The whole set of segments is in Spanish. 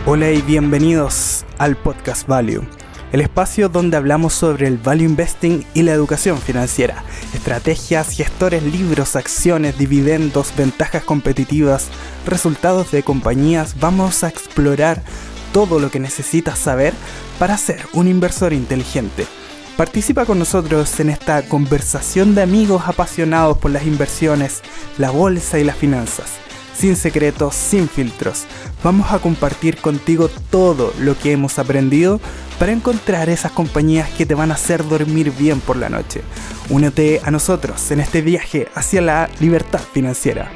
Hola y bienvenidos al Podcast Value, el espacio donde hablamos sobre el value investing y la educación financiera, estrategias, gestores, libros, acciones, dividendos, ventajas competitivas, resultados de compañías. Vamos a explorar todo lo que necesitas saber para ser un inversor inteligente. Participa con nosotros en esta conversación de amigos apasionados por las inversiones, la bolsa y las finanzas. Sin secretos, sin filtros. Vamos a compartir contigo todo lo que hemos aprendido para encontrar esas compañías que te van a hacer dormir bien por la noche. Únete a nosotros en este viaje hacia la libertad financiera.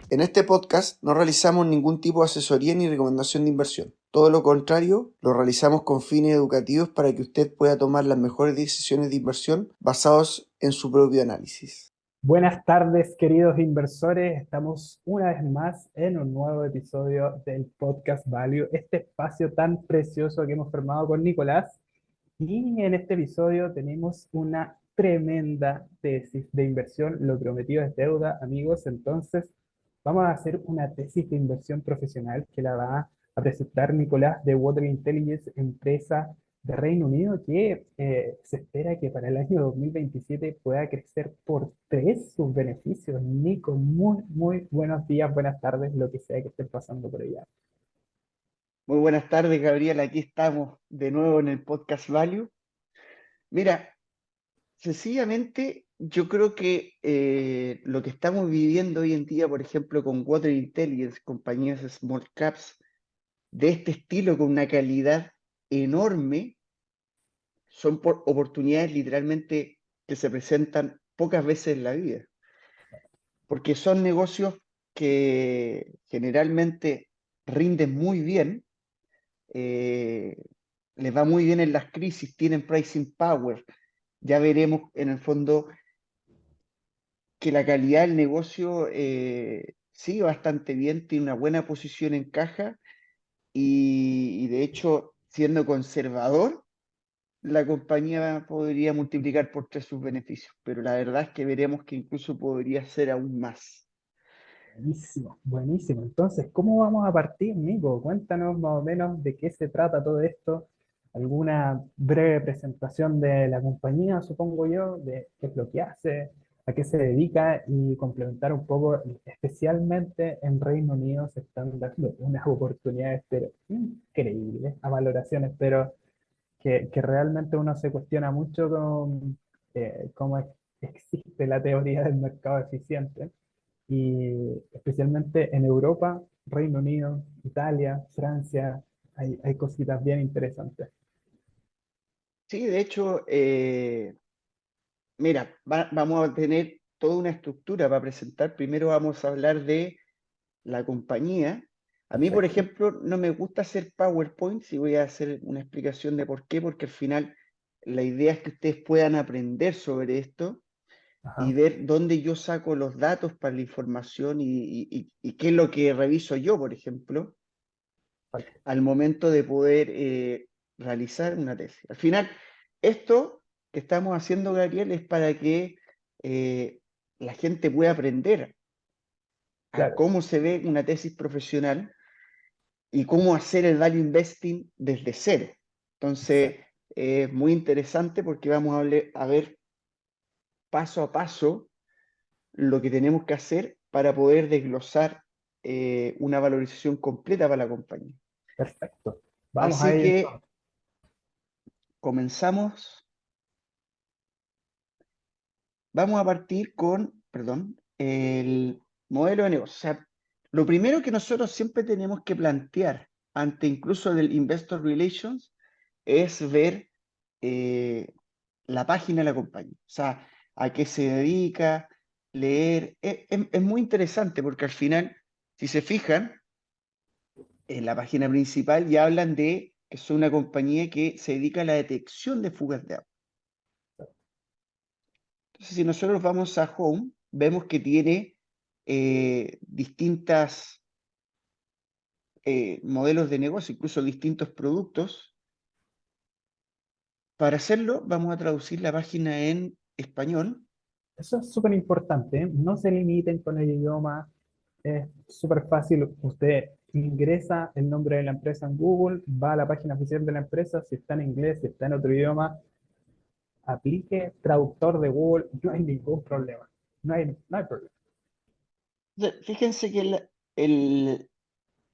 En este podcast no realizamos ningún tipo de asesoría ni recomendación de inversión. Todo lo contrario, lo realizamos con fines educativos para que usted pueda tomar las mejores decisiones de inversión basados en su propio análisis. Buenas tardes, queridos inversores. Estamos una vez más en un nuevo episodio del Podcast Value, este espacio tan precioso que hemos formado con Nicolás. Y en este episodio tenemos una tremenda tesis de inversión. Lo prometido es deuda, amigos. Entonces, vamos a hacer una tesis de inversión profesional que la va a presentar Nicolás de Water Intelligence, empresa de Reino Unido, que se espera que para el año 2027 pueda crecer por 3 sus beneficios. Nico, muy buenos días, buenas tardes, lo que sea que estén pasando por allá. Muy buenas tardes, Gabriel. Aquí estamos de nuevo en el Podcast Value. Mira, sencillamente yo creo que lo que estamos viviendo hoy en día, por ejemplo, con Water Intelligence, compañías small caps de este estilo con una calidad enorme, son oportunidades literalmente que se presentan pocas veces en la vida, porque son negocios que generalmente rinden muy bien, eh, les va muy bien en las crisis, tienen pricing power. Ya veremos en el fondo que la calidad del negocio sigue bastante bien, tiene una buena posición en caja y de hecho, siendo conservador, la compañía podría multiplicar por 3 sus beneficios, pero la verdad es que veremos que incluso podría ser aún más. Buenísimo, buenísimo. Entonces, ¿cómo vamos a partir, Nico? Cuéntanos más o menos de qué se trata todo esto. Alguna breve presentación de la compañía, supongo yo, de qué es lo que hace, a qué se dedica y complementar un poco, especialmente en Reino Unido se están dando unas oportunidades, pero increíbles, a valoraciones, pero que realmente uno se cuestiona mucho con cómo existe la teoría del mercado eficiente y especialmente en Europa, Reino Unido, Italia, Francia, hay cositas bien interesantes. Sí, de hecho, mira, vamos a tener toda una estructura para presentar. Primero vamos a hablar de la compañía. A mí, por Perfecto. ejemplo, no me gusta hacer PowerPoint y voy a hacer una explicación de por qué, porque al final la idea es que ustedes puedan aprender sobre esto y Ajá. ver dónde yo saco los datos para la información y qué es lo que reviso yo, por ejemplo, Perfecto. al momento de poder realizar una tesis. Al final, esto que estamos haciendo, Gabriel, es para que eh, la gente pueda aprender a Claro, cómo se ve una tesis profesional y cómo hacer el value investing desde cero. Entonces, exacto. es muy interesante porque vamos a ver paso a paso lo que tenemos que hacer para poder desglosar una valorización completa para la compañía. Perfecto. Vamos a Así ello que entonces. comenzamos. Vamos a partir con, perdón, el modelo de negocio. O sea, lo primero que nosotros siempre tenemos que plantear ante incluso del Investor Relations es ver eh, la página de la compañía. O sea, a qué se dedica, leer. Es muy interesante porque al final, si se fijan, en la página principal ya hablan de que es una compañía que se dedica a la detección de fugas de agua. Entonces, si nosotros vamos a Home, vemos que tiene distintas modelos de negocio, incluso distintos productos. Para hacerlo, vamos a traducir la página en español. Eso es súper importante, ¿eh? No se limiten con el idioma. Es súper fácil. Usted ingresa el nombre de la empresa en Google, va a la página oficial de la empresa. Si está en inglés, si está en otro idioma, aplique traductor de Google. No hay ningún problema. No hay problema. Fíjense que el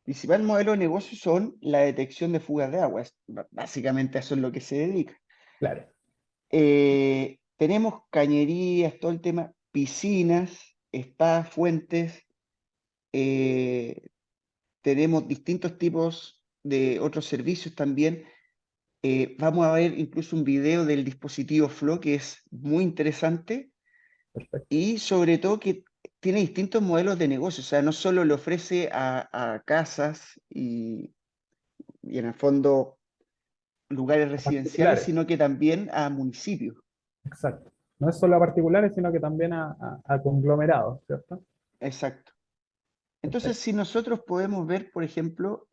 principal modelo de negocio son la detección de fugas de agua. Básicamente eso es lo que se dedica. Claro, Tenemos cañerías, todo el tema, piscinas, spas, fuentes. eh, Tenemos distintos tipos de otros servicios también. Vamos a ver incluso un video del dispositivo Flow que es muy interesante perfecto. y sobre todo que tiene distintos modelos de negocio. O sea, no solo le ofrece a casas y en el fondo lugares A residenciales, particulares, sino que también a municipios. exacto. No es solo a particulares, sino que también a conglomerados, ¿cierto? Exacto. Entonces, Perfecto. si nosotros podemos ver, por ejemplo,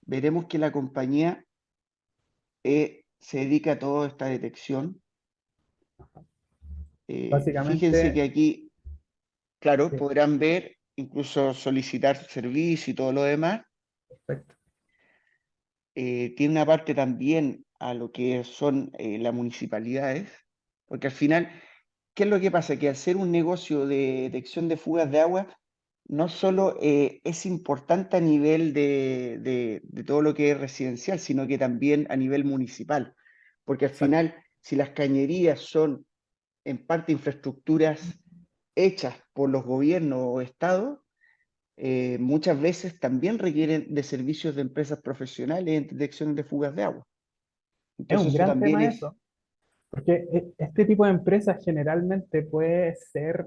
veremos que la compañía se dedica a toda esta detección. Fíjense que Básicamente, aquí, claro, sí, podrán ver, incluso solicitar servicio y todo lo demás. perfecto. Tiene una parte también a lo que son las municipalidades, porque al final, ¿qué es lo que pasa? Que al ser un negocio de detección de fugas de agua, no solo es importante a nivel de todo lo que es residencial, sino que también a nivel municipal, porque al Exacto. final, si las cañerías son en parte infraestructuras hechas por los gobiernos o estados, muchas veces también requieren de servicios de empresas profesionales en detección de fugas de agua. Es un Entonces eso gran también tema es, eso. Porque este tipo de empresas generalmente puede ser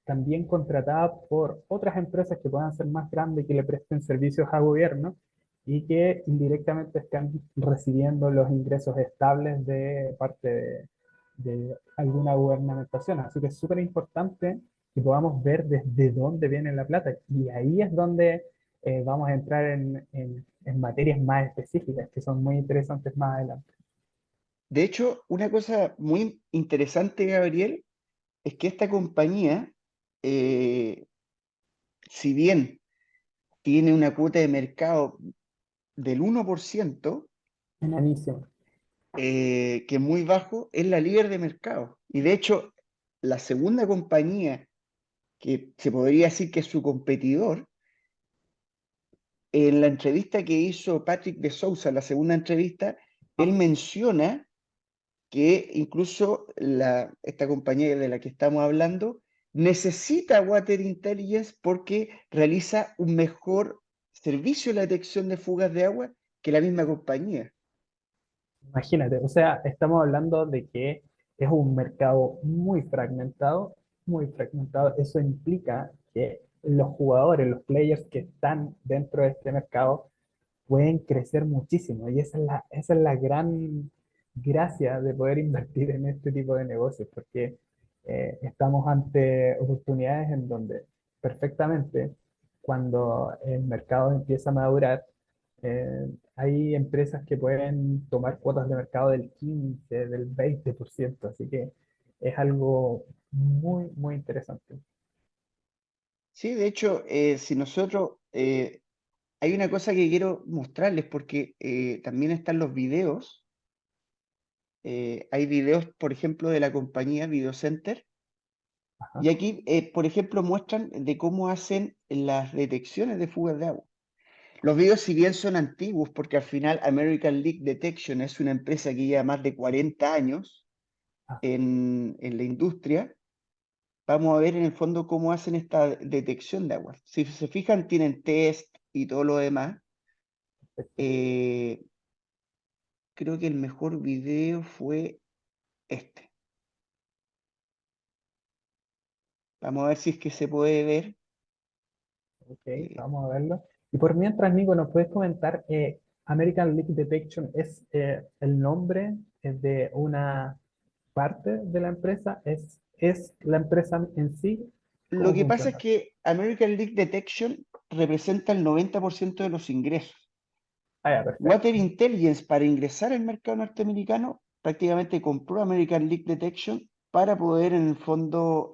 también contratada por otras empresas que puedan ser más grandes y que le presten servicios a gobierno y que indirectamente están recibiendo los ingresos estables de parte de alguna gubernamentación. Así que es súper importante que podamos ver desde dónde viene la plata. Y ahí es donde vamos a entrar en materias más específicas que son muy interesantes más adelante. de hecho, una cosa muy interesante, Gabriel, es que esta compañía, eh, si bien tiene una cuota de mercado del 1%, Enanísimo. que es muy bajo, es la líder de mercado. Y de hecho, la segunda compañía que se podría decir que es su competidor, en la entrevista que hizo Patrick de Sousa, la segunda entrevista, él menciona que incluso esta compañía de la que estamos hablando necesita Water Intelligence porque realiza un mejor servicio de la detección de fugas de agua que la misma compañía. Imagínate, o sea, estamos hablando de que es un mercado muy fragmentado, muy fragmentado. Eso implica que los jugadores, los players que están dentro de este mercado pueden crecer muchísimo. Y esa es la gran gracia de poder invertir en este tipo de negocios, porque estamos ante oportunidades en donde perfectamente, cuando el mercado empieza a madurar, hay empresas que pueden tomar cuotas de mercado del 15, del 20%, así que es algo muy, muy interesante. Sí, de hecho, si nosotros, hay una cosa que quiero mostrarles porque también están los videos. Hay videos, por ejemplo, de la compañía Video Center. Ajá, Y aquí, por ejemplo, muestran de cómo hacen las detecciones de fugas de agua. Los videos, si bien son antiguos, porque al final American Leak Detection es una empresa que lleva más de 40 años ah, en la industria, vamos a ver en el fondo cómo hacen esta detección de agua. Si se fijan, tienen test y todo lo demás. perfecto. Eh, Creo que el mejor video fue este. Vamos a ver si es que se puede ver. Ok, Eh, vamos a verlo. Y por mientras, Nico, ¿nos puedes comentar? American Leak Detection es el nombre de una parte de la empresa, es la empresa en sí. lo ¿Cómo que pasa es funciona? que American Leak Detection representa el 90% de los ingresos. Ah, ya, perfecto. Water Intelligence para ingresar al mercado norteamericano prácticamente compró American Leak Detection para poder en el fondo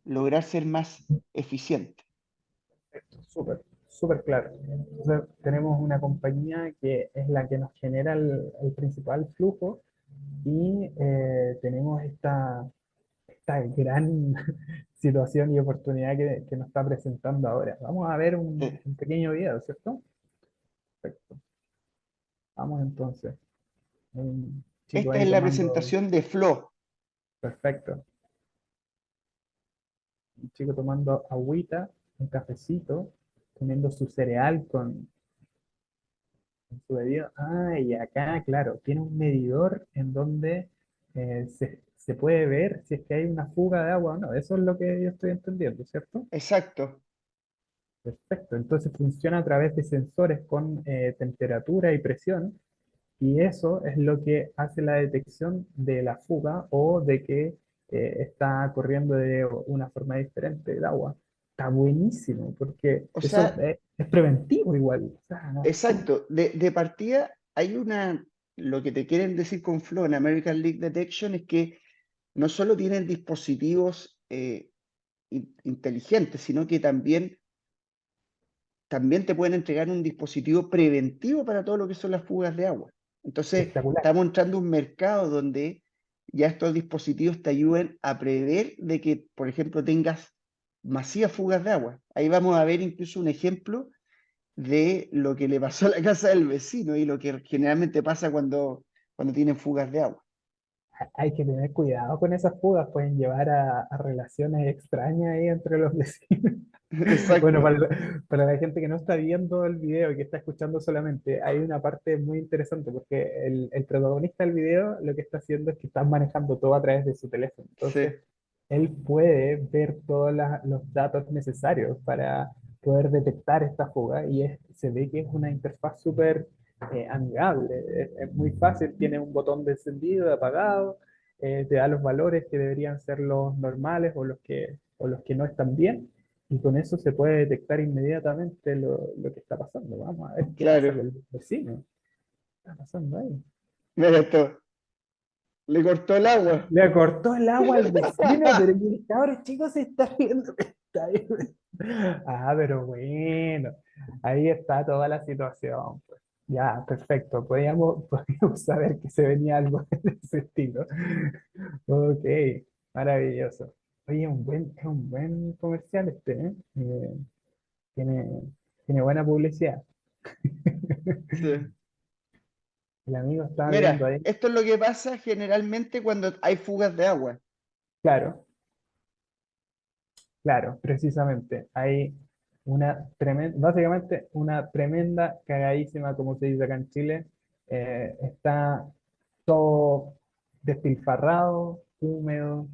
lograr ser más eficiente. Perfecto, súper, súper claro. Entonces, tenemos una compañía que es la que nos genera el principal flujo y tenemos esta gran situación y oportunidad que nos está presentando ahora. Vamos a ver Eh, un pequeño video, ¿cierto? Perfecto. Vamos entonces. Un chico Esta ahí es la tomando, presentación de Flo. perfecto. Un chico tomando agüita, un cafecito, comiendo su cereal con su bebida. Ah, y acá, claro, tiene un medidor en donde se puede ver si es que hay una fuga de agua o no. Eso es lo que yo estoy entendiendo, ¿cierto? Exacto. Perfecto. Entonces funciona a través de sensores con temperatura y presión, y eso es lo que hace la detección de la fuga o de que está corriendo de una forma diferente el agua. Está buenísimo, porque O eso sea, es preventivo igual. O sea, no, exacto. De partida hay lo que te quieren decir con Flow en American Leak Detection es que no solo tienen dispositivos inteligentes, sino que también te pueden entregar un dispositivo preventivo para todo lo que son las fugas de agua. Entonces, espectacular. estamos entrando a un mercado donde ya estos dispositivos te ayuden a prever de que, por ejemplo, tengas masivas fugas de agua. Ahí vamos a ver incluso un ejemplo de lo que le pasó a la casa del vecino y lo que generalmente pasa cuando tienen fugas de agua. Hay que tener cuidado con esas fugas, pueden llevar a relaciones extrañas ahí entre los vecinos. Bueno, Exacto. para la gente que no está viendo el video y que está escuchando solamente, hay una parte muy interesante porque el protagonista del video lo que está haciendo es que está manejando todo a través de su teléfono. Entonces, Sí, él puede ver todos los datos necesarios para poder detectar esta fuga y se ve que es una interfaz súper amigable. Es muy fácil, tiene un botón de encendido, de apagado, te da los valores que deberían ser los normales o los que no están bien, y con eso se puede detectar inmediatamente lo que está pasando. Vamos a ver qué pasa claro. con los vecinos. ¿Qué está pasando ahí? Mira esto, le cortó el agua. Le cortó el agua al vecino, pero el cabrón chico se está riendo. Está ahí. Ah, pero bueno, ahí está toda la situación, pues. Ya, perfecto. Podíamos saber que se venía algo de ese estilo. Ok, maravilloso. Oye, es un buen comercial este, ¿eh? Tiene, tiene buena publicidad. Sí. El amigo estaba viendo Mira, ahí. esto es lo que pasa generalmente cuando hay fugas de agua. Claro, claro, precisamente. Hay básicamente una tremenda cagadísima, como se dice acá en Chile. Está todo despilfarrado, húmedo,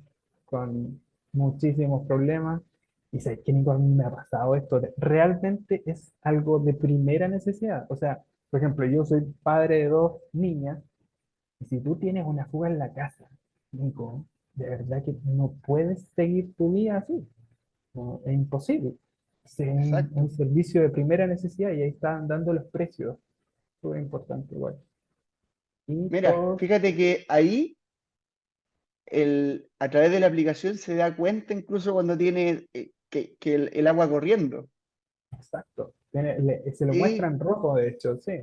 con muchísimos problemas. Y sabes que Nico, a mí me ha pasado esto. Realmente es algo de primera necesidad. O sea, por ejemplo, yo soy padre de dos niñas, y si tú tienes una fuga en la casa, Nico, de verdad que no puedes seguir tu vida así. No, es imposible. Es un Exacto. servicio de primera necesidad y ahí están dando los precios. Súper importante igual. Y Mira, todo, fíjate que ahí a través de la aplicación se da cuenta incluso cuando tiene que el agua corriendo. exacto. Se lo Y muestran rojo, de hecho, sí.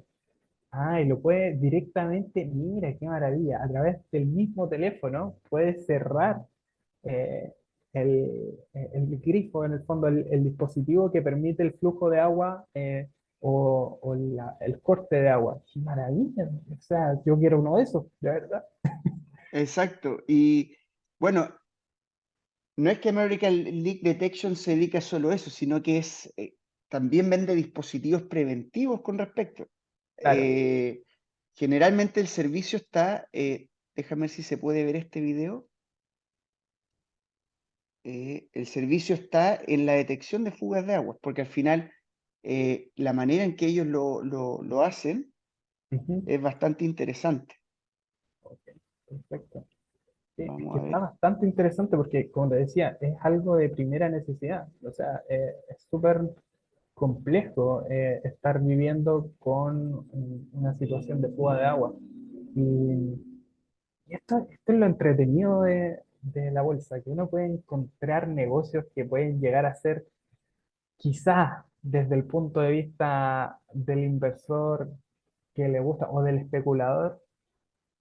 Ah, y lo puede directamente, mira qué maravilla, a través del mismo teléfono puedes cerrar eh, el grifo, en el fondo, el dispositivo que permite el flujo de agua o el corte de agua. ¡Qué maravilla! O sea, yo quiero uno de esos, de verdad. exacto. Y bueno, no es que American Leak Detection se dedica solo a eso, sino que también vende dispositivos preventivos con respecto. Claro. Eh, Generalmente el servicio está, déjame ver si se puede ver este video. El servicio está en la detección de fugas de aguas, porque al final la manera en que ellos lo hacen Ujú. es bastante interesante. Ok, perfecto. Sí, es Vamos que a está ver. bastante interesante porque, como te decía, es algo de primera necesidad. O sea, es súper complejo estar viviendo con una situación de fuga de agua. Y, y esto es lo entretenido de la bolsa, que uno puede encontrar negocios que pueden llegar a ser, quizás desde el punto de vista del inversor que le gusta o del especulador,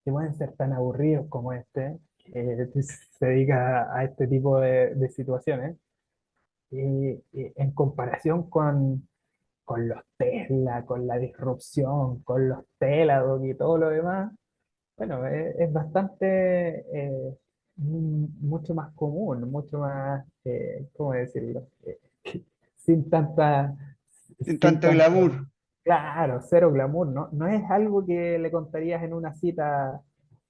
que pueden ser tan aburridos como este, que se dedica a este tipo de situaciones, en comparación con los Tesla, con la disrupción, con los Teladoc y todo lo demás. Bueno, es bastante, mucho más común, mucho más, ¿cómo decirlo? Sin tanta, Sin sin tanto tanto, glamour. claro, cero glamour, ¿no? No es algo que le contarías en una cita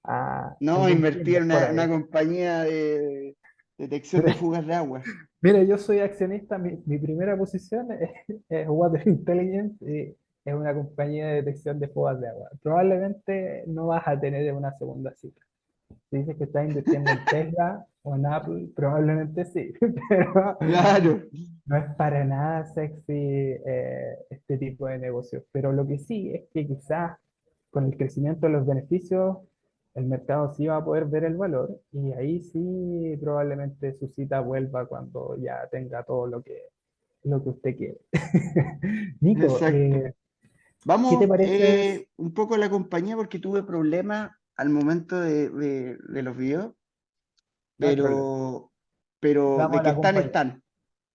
a No, algún invertir Tinder en por una ahí. compañía de detección de fugas de agua. Mira, yo soy accionista, mi primera posición es Water Intelligence y es una compañía de detección de fugas de agua. Probablemente no vas a tener una segunda cita. Si dices que estás invirtiendo en Tesla o en Apple, probablemente sí, pero Claro, no es para nada sexy este tipo de negocios. Pero lo que sí es que quizás con el crecimiento de los beneficios, el mercado sí va a poder ver el valor y ahí sí probablemente su cita vuelva cuando ya tenga todo lo que usted quiere. Nico, exacto. ¿qué te Vamos parece? un poco a la compañía porque tuve problemas al momento de los videos, No hay problema. pero, pero Damos de a que la están, compañía. están,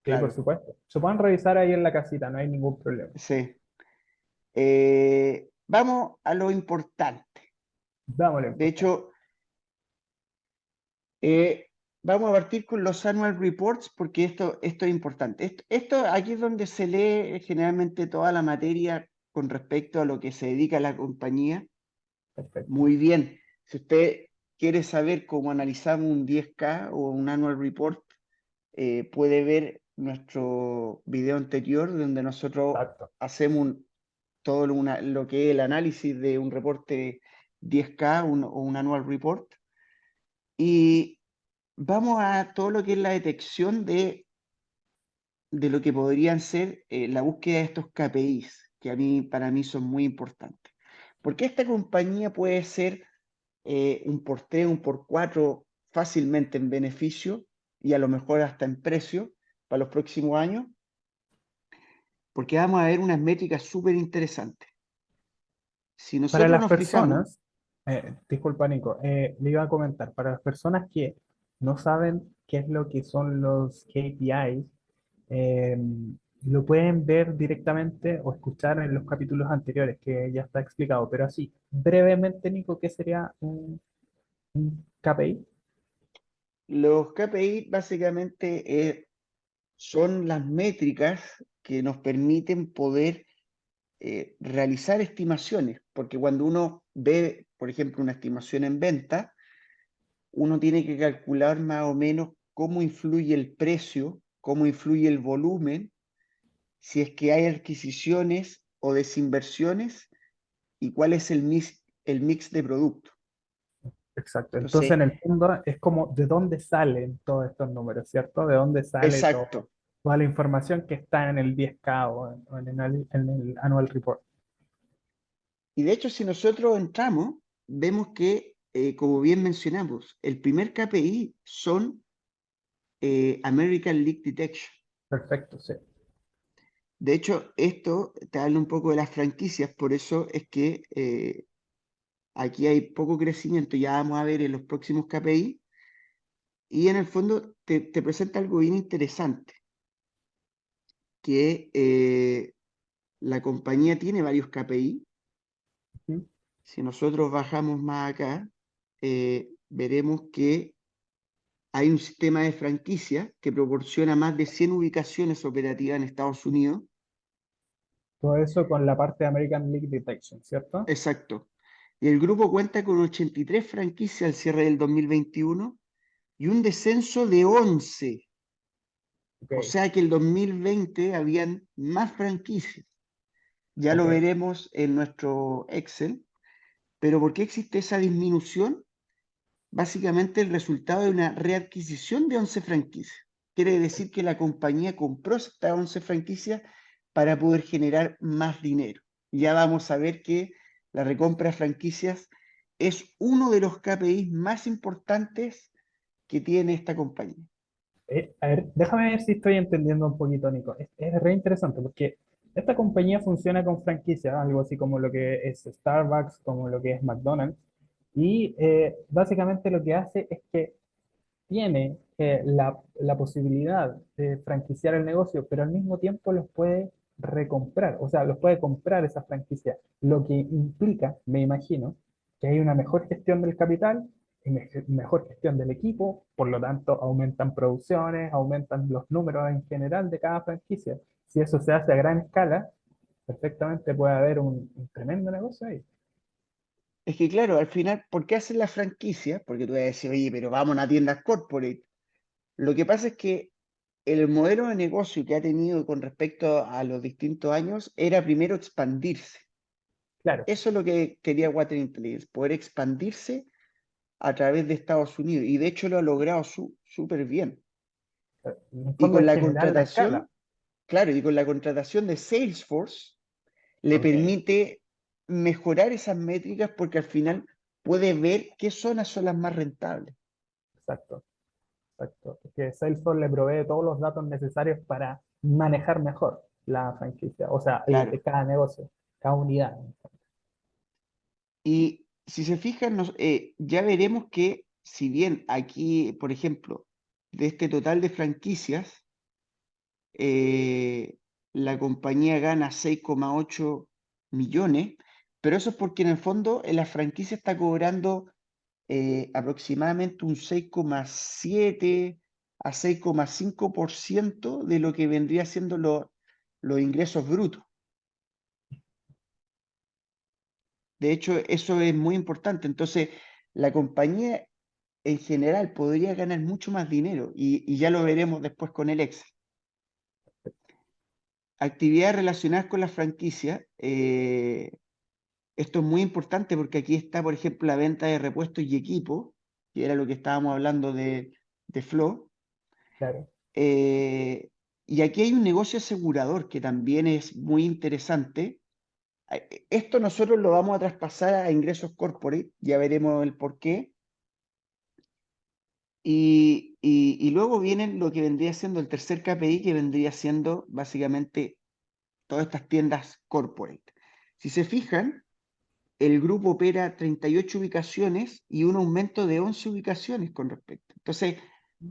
Sí, por claro, supuesto. Se pueden revisar ahí en la casita, no hay ningún problema. sí. Vamos a lo importante. Dámosle De importancia. hecho, eh, vamos a partir con los annual reports porque esto es importante. Esto aquí es donde se lee generalmente toda la materia con respecto a lo que se dedica a la compañía. Perfecto. Muy bien. Si usted quiere saber cómo analizamos un 10K o un annual report, puede ver nuestro video anterior donde nosotros Exacto. hacemos todo lo que es el análisis de un reporte 10K o un annual report. Y vamos a todo lo que es la detección de lo que podrían ser la búsqueda de estos KPIs, que para mí son muy importantes. Porque esta compañía puede ser un por 3, un por 4 fácilmente en beneficio y a lo mejor hasta en precio para los próximos años, porque vamos a ver unas métricas súper interesantes. Si Para nosotros las nos fijamos, personas, disculpa Nico, le iba a comentar, para las personas que no saben qué es lo que son los KPIs, eh, lo pueden ver directamente o escuchar en los capítulos anteriores, que ya está explicado, pero así, brevemente Nico, ¿qué sería un KPI? los KPI básicamente son las métricas que nos permiten poder realizar estimaciones, porque cuando uno ve, por ejemplo, una estimación en venta, uno tiene que calcular más o menos cómo influye el precio, cómo influye el volumen, si es que hay adquisiciones o desinversiones y cuál es el mix de productos. Exacto. Entonces, Entonces, en el fondo es como de dónde salen todos estos números, ¿cierto? De dónde sale exacto. toda la información que está en el 10K o en el Annual Report. Y de hecho, si nosotros entramos, vemos que, como bien mencionamos, el primer KPI son American Leak Detection. Perfecto, sí. De hecho, esto te habla un poco de las franquicias, por eso es que aquí hay poco crecimiento, ya vamos a ver en los próximos KPI, y en el fondo te presenta algo bien interesante, que la compañía tiene varios KPI. Ujú. Si nosotros bajamos más acá, veremos que hay un sistema de franquicia que proporciona más de 100 ubicaciones operativas en Estados Unidos. Todo eso con la parte de American Leak Detection, ¿cierto? Exacto. Y el grupo cuenta con 83 franquicias al cierre del 2021 y un descenso de 11. Ok, O sea que el 2020 habían más franquicias. Ya lo ok. veremos en nuestro Excel. Pero ¿por qué existe esa disminución? Básicamente el resultado de una readquisición de 11 franquicias. Quiere decir que la compañía compró estas 11 franquicias para poder generar más dinero. Ya vamos a ver que la recompra de franquicias es uno de los KPIs más importantes que tiene esta compañía. A ver, déjame ver si estoy entendiendo un poquito, Nico. Es re interesante porque esta compañía funciona con franquicias, algo así como lo que es Starbucks, como lo que es McDonald's, y básicamente lo que hace es que tiene la posibilidad de franquiciar el negocio, pero al mismo tiempo los puede recomprar, o sea, los puede comprar esa franquicia, lo que implica, me imagino, que hay una mejor gestión del capital y mejor gestión del equipo, por lo tanto aumentan producciones, aumentan los números en general de cada franquicia. Si eso se hace a gran escala, perfectamente puede haber un tremendo negocio ahí. Es que claro, al final, ¿por qué hacen la franquicia? Porque tú vas a decir, oye, pero vamos a una tienda corporate. Lo que pasa es que el modelo de negocio que ha tenido con respecto a los distintos años era primero expandirse. Claro, Eso es lo que quería Water Intelligence, poder expandirse a través de Estados Unidos. Y de hecho lo ha logrado súper bien. en el Y fondo con es la generar la escala. contratación, claro, y con la contratación de Salesforce, le Ok. permite mejorar esas métricas porque al final puede ver qué zonas son las más rentables. Exacto. Exacto. Es que Salesforce le provee todos los datos necesarios para manejar mejor la franquicia, o sea, Claro. cada negocio, cada unidad. Y si se fijan, ya veremos que si bien aquí, por ejemplo, de este total de franquicias, eh, la compañía gana 6,8 millones, pero eso es porque en el fondo en la franquicia está cobrando aproximadamente un 6,7 a 6,5% de lo que vendría siendo los ingresos brutos. De hecho, eso es muy importante. Entonces, la compañía en general podría ganar mucho más dinero y ya lo veremos después con el Excel. Actividades relacionadas con la franquicia. Esto es muy importante porque aquí está, por ejemplo, la venta de repuestos y equipos, que era lo que estábamos hablando de Flow. Claro. Y aquí hay un negocio asegurador que también es muy interesante. Esto nosotros lo vamos a traspasar a ingresos corporate, ya veremos el por qué. Y luego viene lo que vendría siendo el tercer KPI, que vendría siendo básicamente todas estas tiendas corporate. Si se fijan, el grupo opera 38 ubicaciones y un aumento de 11 ubicaciones con respecto. Entonces,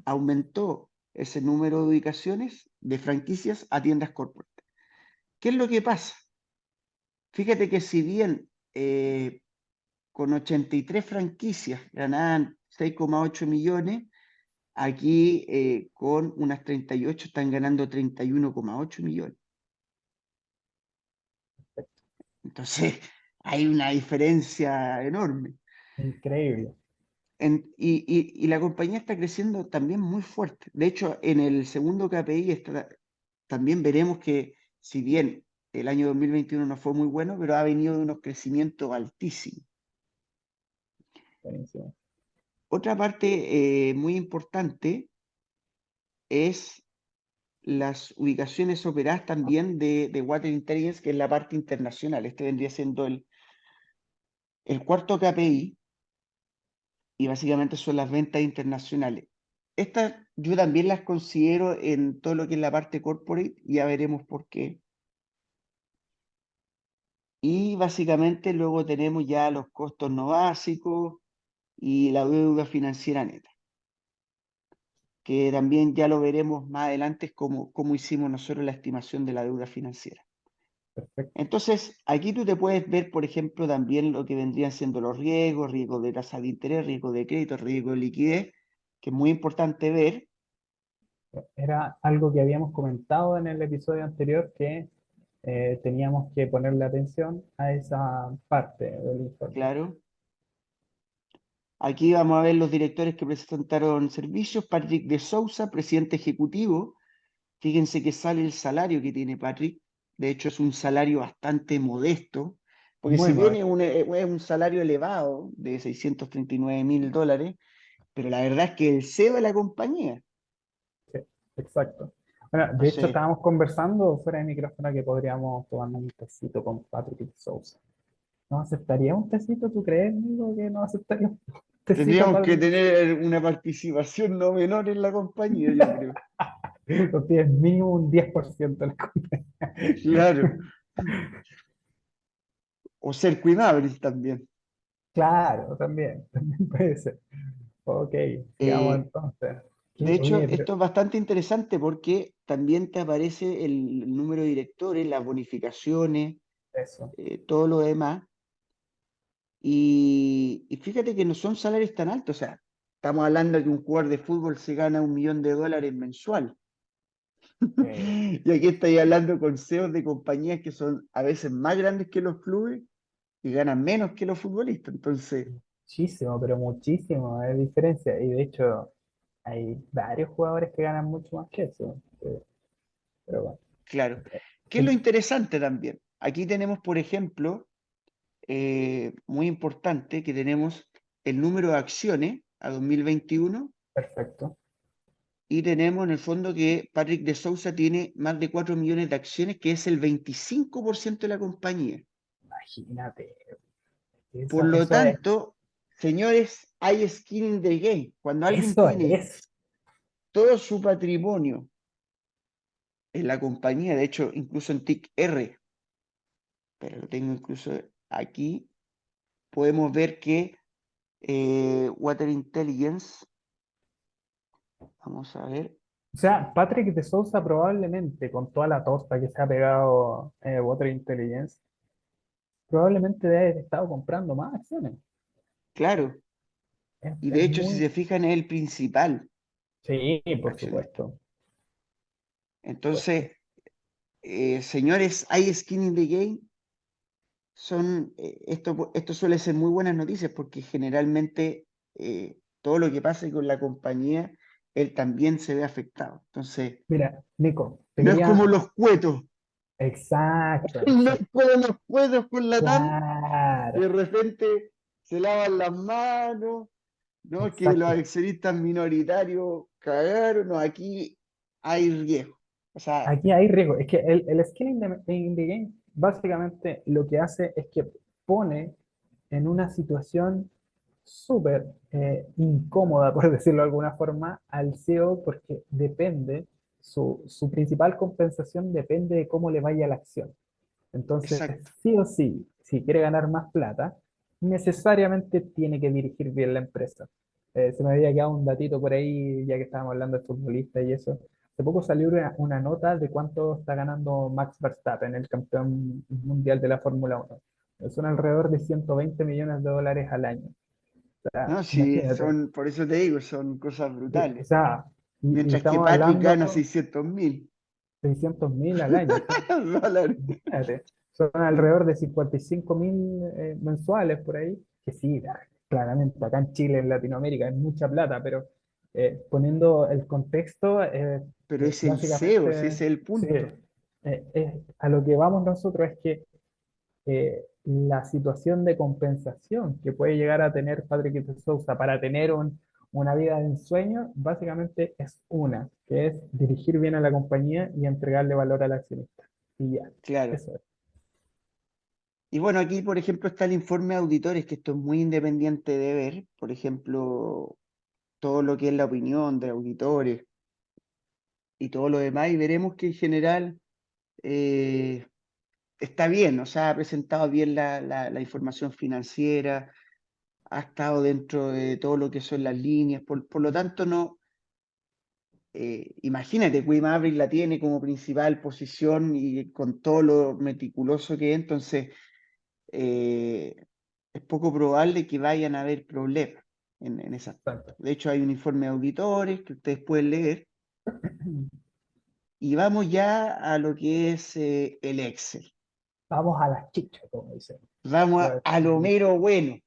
aumentó ese número de ubicaciones de franquicias a tiendas corporate. ¿Qué es lo que pasa? Fíjate que si bien con 83 franquicias ganaban 6,8 millones, aquí con unas 38 están ganando 31,8 millones. Entonces, hay una diferencia enorme. Increíble. Y la compañía está creciendo también muy fuerte. De hecho, en el segundo KPI también veremos que si bien el año 2021 no fue muy bueno, pero ha venido de unos crecimientos altísimos. Buenísimo. Otra parte muy importante es las ubicaciones operadas también de Water Intelligence, que es la parte internacional. Este vendría siendo el cuarto KPI y básicamente son las ventas internacionales. Estas yo también las considero en todo lo que es la parte corporate, ya veremos por qué. Y básicamente luego tenemos ya los costos no básicos y la deuda financiera neta, que también ya lo veremos más adelante cómo hicimos nosotros la estimación de la deuda financiera. Perfecto. Entonces, aquí tú te puedes ver, por ejemplo, también lo que vendrían siendo los riesgos, riesgos de tasa de interés, riesgo de crédito, riesgo de liquidez, que es muy importante ver. Era algo que habíamos comentado en el episodio anterior que teníamos que ponerle atención a esa parte del informe. Claro. Aquí vamos a ver los directores que presentaron servicios. Patrick de Sousa, presidente ejecutivo. Fíjense que sale el salario que tiene Patrick. De hecho, es un salario bastante modesto, porque Muy si bien modesto. es un salario elevado de $639,000, pero la verdad es que el CEO de la compañía. Sí, exacto. Bueno, de hecho Entonces, estábamos conversando fuera de micrófono que podríamos tomarnos un tecito con Patrick Sousa. ¿No aceptaría un tecito? ¿Tú crees, amigo, que no aceptaría un tecito Tendríamos para que algo? tener una participación no menor en la compañía, yo creo. Lo pides mínimo un 10% de la compra. Claro. O ser cuidable también. Claro, también puede ser. Ok, sigamos Eh, entonces. de hecho, Oye, pero esto es bastante interesante porque también te aparece el número de directores, las bonificaciones, eso. todo lo demás. Y fíjate que no son salarios tan altos. O sea, estamos hablando de que un jugador de fútbol se gana $1 millón mensual. eh, Y aquí estoy hablando con CEOs de compañías que son a veces más grandes que los clubes y ganan menos que los futbolistas. Entonces, muchísimo, pero muchísimo de diferencia. Y de hecho, hay varios jugadores que ganan mucho más que eso. Pero bueno. claro. ¿Qué es lo Sí, interesante también? Aquí tenemos, por ejemplo, muy importante que tenemos el número de acciones a 2021 perfecto. y tenemos en el fondo que Patrick de Sousa tiene más de 4 millones de acciones, que es el 25% de la compañía. Imagínate. Por Eso, lo eso es, tanto, señores, hay skin in the game. Cuando alguien eso tiene es. todo su patrimonio en la compañía, de hecho, incluso en TIC R, pero lo tengo incluso aquí, podemos ver que Water Intelligence, vamos a ver, O sea, Patrick de Sousa probablemente, con toda la tosta que se ha pegado Water Intelligence, probablemente debe haber estado comprando más acciones. claro, y de Es hecho, si muy... se fijan, es el principal Sí, por accionista. supuesto. Entonces, señores, hay skin in the game, esto suele ser muy buenas noticias porque generalmente todo lo que pase con la compañía, él también se ve afectado. Entonces, Mira, Nico, te no es como quería... los cuetos, Exacto, no es exacto. como los cuetos con la TAM, que Claro, de repente se lavan las manos, ¿no? Que los exacto. accionistas minoritarios cagaron, no, aquí hay riesgo. O sea, Aquí hay riesgo. Es que el skill in the game básicamente lo que hace es que pone en una situación súper incómoda, por decirlo de alguna forma, al CEO porque depende, su principal compensación depende de cómo le vaya la acción. Entonces, exacto. sí o sí, si quiere ganar más plata, necesariamente tiene que dirigir bien la empresa. Se me había quedado un datito por ahí, ya que estábamos hablando de futbolistas y eso. Hace poco salió una nota de cuánto está ganando Max Verstappen, el campeón mundial de la Fórmula 1. Son alrededor de 120 millones de dólares al año. O sea, No, sí, imagínate. son, por eso te digo, son cosas O brutales. sea, y Mientras que estamos Patrick gana hablando 600.000 600.000 al año. dólares. Imagínate, son alrededor de 55.000 mensuales por ahí, que sí, claramente acá en Chile, en Latinoamérica, es mucha plata, pero poniendo el contexto, Pero es el CEO, si básicamente, ese es el sí, punto. a lo que vamos nosotros es que la situación de compensación que puede llegar a tener Patrick de Sousa para tener una vida de ensueño, básicamente es una, que es dirigir bien a la compañía y entregarle valor al accionista. Y ya, Claro. eso es. Y bueno, aquí, por ejemplo, está el informe de auditores, que esto es muy independiente de ver. Por ejemplo, todo lo que es la opinión de auditores y todo lo demás, y veremos que en general eh, está bien, o sea, ha presentado bien la información financiera, ha estado dentro de todo lo que son las líneas, por lo tanto, no, imagínate, Queen Maverick la tiene como principal posición y con todo lo meticuloso que es, entonces eh, es poco probable que vayan a haber problemas en ese aspecto. Exacto. De hecho, hay un informe de auditores que ustedes pueden leer y vamos ya a lo que es el Excel. Vamos a las chichas, como dicen. Vamos a lo mero bueno.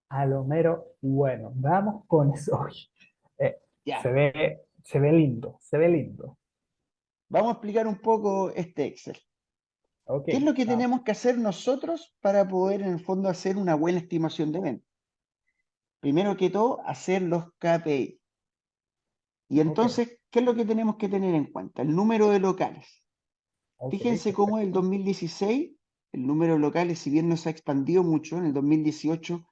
A lo mero bueno. Vamos con eso. Oye, Ya, se ve lindo, se ve lindo. vamos a explicar un poco este Excel. Ok, ¿Qué es lo que vamos. tenemos que hacer nosotros para poder, en el fondo, hacer una buena estimación de venta? Primero que todo, hacer los KPI. Y Ok, entonces, ¿qué es lo que tenemos que tener en cuenta? El número de locales. ok, Fíjense cómo el perfecto. 2016 el número de locales, si bien no se ha expandido mucho, en el 2018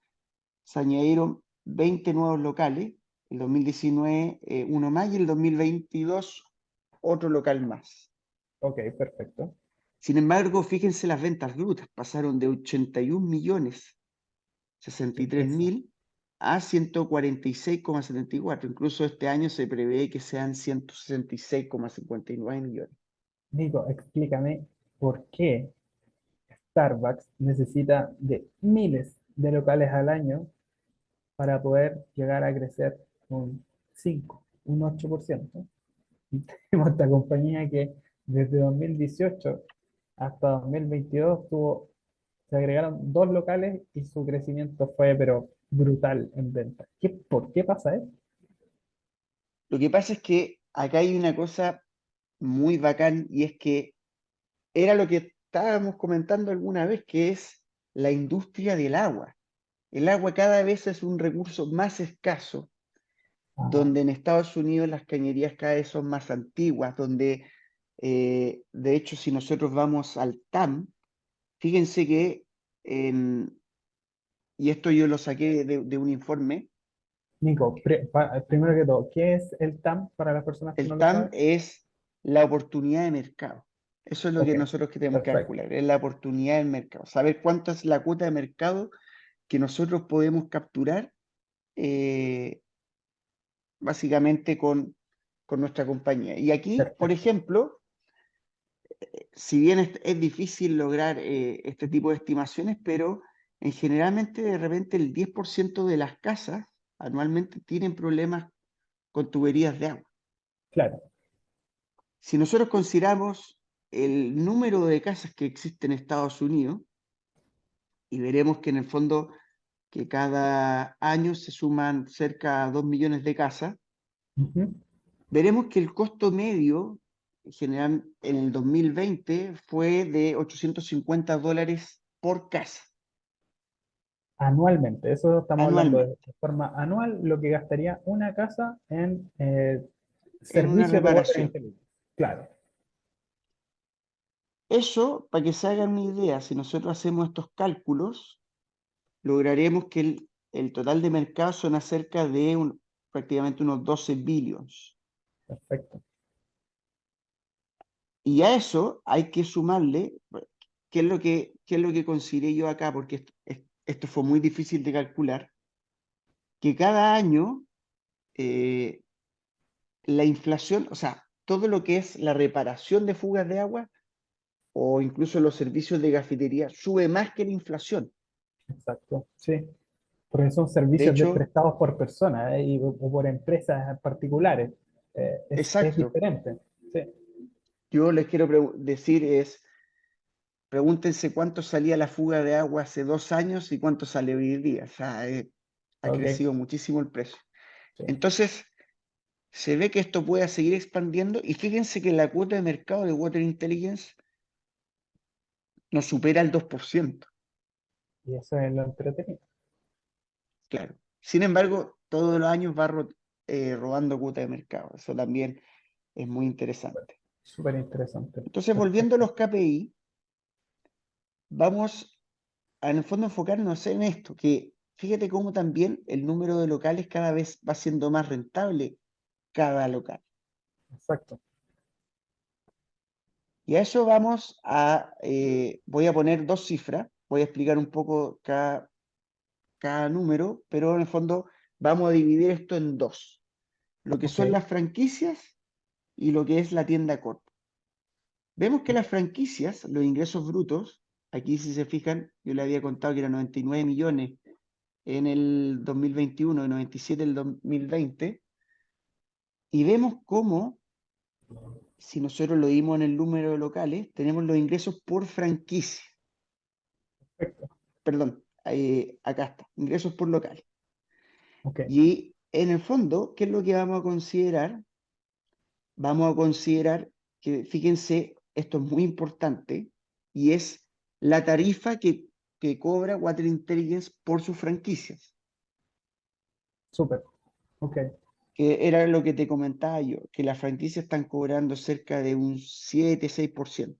se añadieron 20 nuevos locales, el 2019 uno más y el 2022 otro local más. Ok, perfecto. Sin embargo, fíjense las ventas brutas, pasaron de 81 millones ¿Qué 63 es eso? mil a 146,74. Incluso este año se prevé que sean 166,59 millones. Nico, explícame por qué Starbucks necesita de miles de locales al año para poder llegar a crecer un 5, un 8%. Y tenemos esta compañía que desde 2018 hasta 2022 se agregaron 2 locales y su crecimiento fue pero brutal en venta. ¿Por qué pasa eso? Lo que pasa es que acá hay una cosa muy bacán y es que era lo que estábamos comentando alguna vez, que es la industria del agua. El agua cada vez es un recurso más escaso, Ajá. donde en Estados Unidos las cañerías cada vez son más antiguas, donde de hecho si nosotros vamos al TAM, fíjense que, y esto yo lo saqué de un informe, Nico, primero que todo, ¿qué es el TAM para las personas que no el lo TAM saben? es la oportunidad de mercado. Eso es lo Ok, que nosotros queremos perfecto. calcular, es la oportunidad del mercado, saber cuánto es la cuota de mercado que nosotros podemos capturar eh, básicamente con nuestra compañía. Y aquí, por Perfecto. ejemplo, si bien es difícil lograr este tipo de estimaciones, pero generalmente de repente el 10% de las casas anualmente tienen problemas con tuberías de agua. Claro. Si nosotros consideramos el número de casas que existen en Estados Unidos, y veremos que en el fondo que cada año se suman cerca de 2 millones de casas, Ujú. veremos que el costo medio general en el 2020 fue de $850 por casa Anualmente, eso estamos hablando anualmente de forma anual, lo que gastaría una casa en en una servicios de Water reparación. Intelligence. Claro, Eso, para que se hagan una idea, si nosotros hacemos estos cálculos, lograremos que el total de mercado son cerca de prácticamente unos 12 billions. perfecto. Y a eso hay que sumarle, qué es lo que consideré yo acá, porque esto fue muy difícil de calcular, que cada año eh, la inflación, o sea, todo lo que es la reparación de fugas de agua o incluso los servicios de cafetería sube más que la inflación. Exacto, sí. Porque son De servicios hecho, prestados por personas o por empresas particulares. Es exacto, diferente. Sí, yo les quiero decir pregúntense cuánto salía la fuga de agua hace 2 años y cuánto sale hoy en día. O sea, ha ok. crecido muchísimo el precio. Sí, Entonces, se ve que esto puede seguir expandiendo y fíjense que la cuota de mercado de Water Intelligence no supera el 2%. y eso es lo entretenido. Claro. Sin embargo, todos los años va robando cuota de mercado. Eso también es muy interesante. Súper interesante. Entonces, volviendo a Perfecto. los KPI, vamos a en el fondo enfocarnos en esto, que fíjate cómo también el número de locales cada vez va siendo más rentable cada local. Exacto. Y a eso voy a poner dos cifras, voy a explicar un poco cada número, pero en el fondo vamos a dividir esto en dos, lo que Ok. son las franquicias y lo que es la tienda corta. Vemos que las franquicias, los ingresos brutos, aquí si se fijan, yo le había contado que eran 99 millones en el 2021 y 97 en el 2020, y vemos cómo, si nosotros lo dimos en el número de locales, tenemos los ingresos por franquicia. Perfecto. Perdón, acá está, ingresos por local. Ok. Y en el fondo, ¿qué es lo que vamos a considerar? Vamos a considerar que, fíjense, esto es muy importante, y es la tarifa que cobra Water Intelligence por sus franquicias, Súper. Ok. que era lo que te comentaba yo, que las franquicias están cobrando cerca de un 7-6%.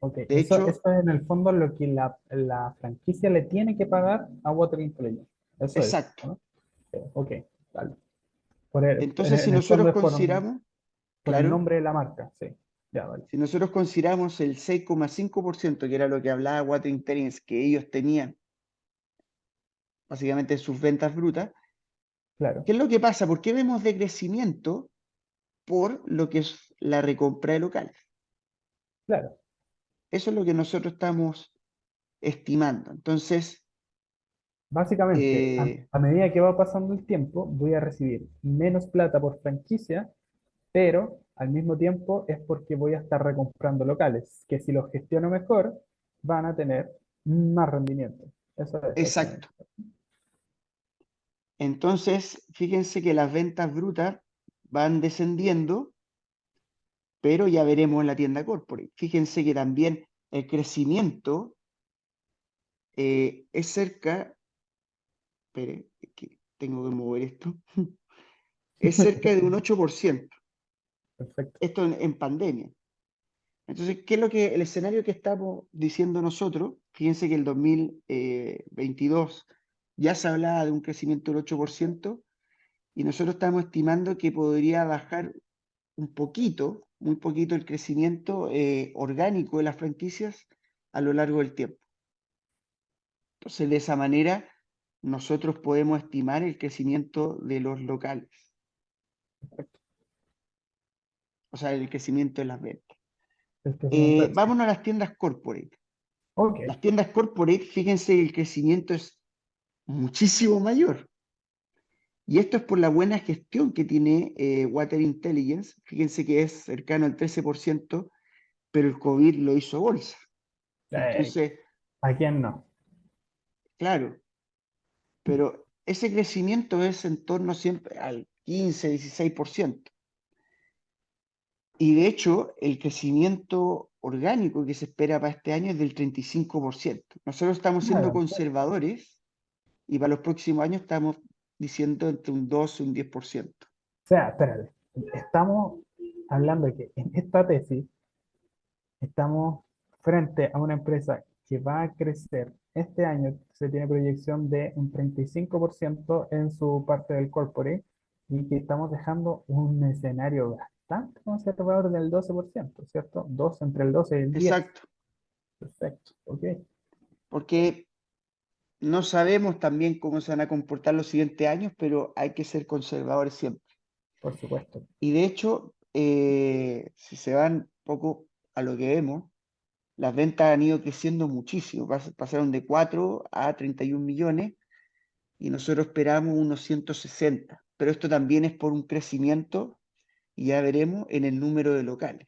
Ok, De eso hecho, es en el fondo lo que la franquicia le tiene que pagar a Water Intelligence. Eso es, exacto. ¿no? Ok, vale. Entonces, si En el fondo nosotros es consideramos, por el claro, nombre de la marca, sí. Ya, vale. si nosotros consideramos el 6,5%, que era lo que hablaba Water Intelligence, que ellos tenían básicamente en sus ventas brutas, Claro, ¿qué es lo que pasa? ¿Por qué vemos decrecimiento por lo que es la recompra de locales? claro. Eso es lo que nosotros estamos estimando. Entonces, Básicamente, eh, a medida que va pasando el tiempo, voy a recibir menos plata por franquicia, pero al mismo tiempo es porque voy a estar recomprando locales, que si los gestiono mejor, van a tener más rendimiento. Eso es, básicamente. exacto. Entonces, fíjense que las ventas brutas van descendiendo, pero ya veremos en la tienda corporate. Fíjense que también el crecimiento es cerca, espere, que tengo que mover esto, es cerca de un 8%. Perfecto. Esto en pandemia. Entonces, ¿qué es lo que el escenario que estamos diciendo nosotros? Fíjense que el 2022 ya se hablaba de un crecimiento del 8% y nosotros estamos estimando que podría bajar un poquito, muy poquito el crecimiento orgánico de las franquicias a lo largo del tiempo. Entonces, de esa manera, nosotros podemos estimar el crecimiento de los locales, o sea, el crecimiento de las ventas. El crecimiento es. Vámonos a las tiendas corporate. Ok, Las tiendas corporate, fíjense, el crecimiento es muchísimo mayor. Y esto es por la buena gestión que tiene Water Intelligence. Fíjense que es cercano al 13%, pero el COVID lo hizo bolsa. eh, Entonces, ¿a quién no? claro, pero ese crecimiento es en torno siempre al 15, 16%. Y de hecho, el crecimiento orgánico que se espera para este año es del 35%. Nosotros estamos siendo Nada, conservadores y para los próximos años estamos diciendo entre un 12 y un 10%. o sea, espérate, estamos hablando de que en esta tesis estamos frente a una empresa que va a crecer. Este año se tiene proyección de un 35% en su parte del corporate y que estamos dejando un escenario bastante conservador del 12%, ¿cierto? Dos, entre el 12 y el 10. Exacto, Perfecto, ok, porque no sabemos también cómo se van a comportar los siguientes años, pero hay que ser conservadores siempre. por supuesto. Y de hecho, si se van un poco a lo que vemos, las ventas han ido creciendo muchísimo, pasaron de 4 a 31 millones y nosotros esperamos unos 160, pero esto también es por un crecimiento, y ya veremos, en el número de locales.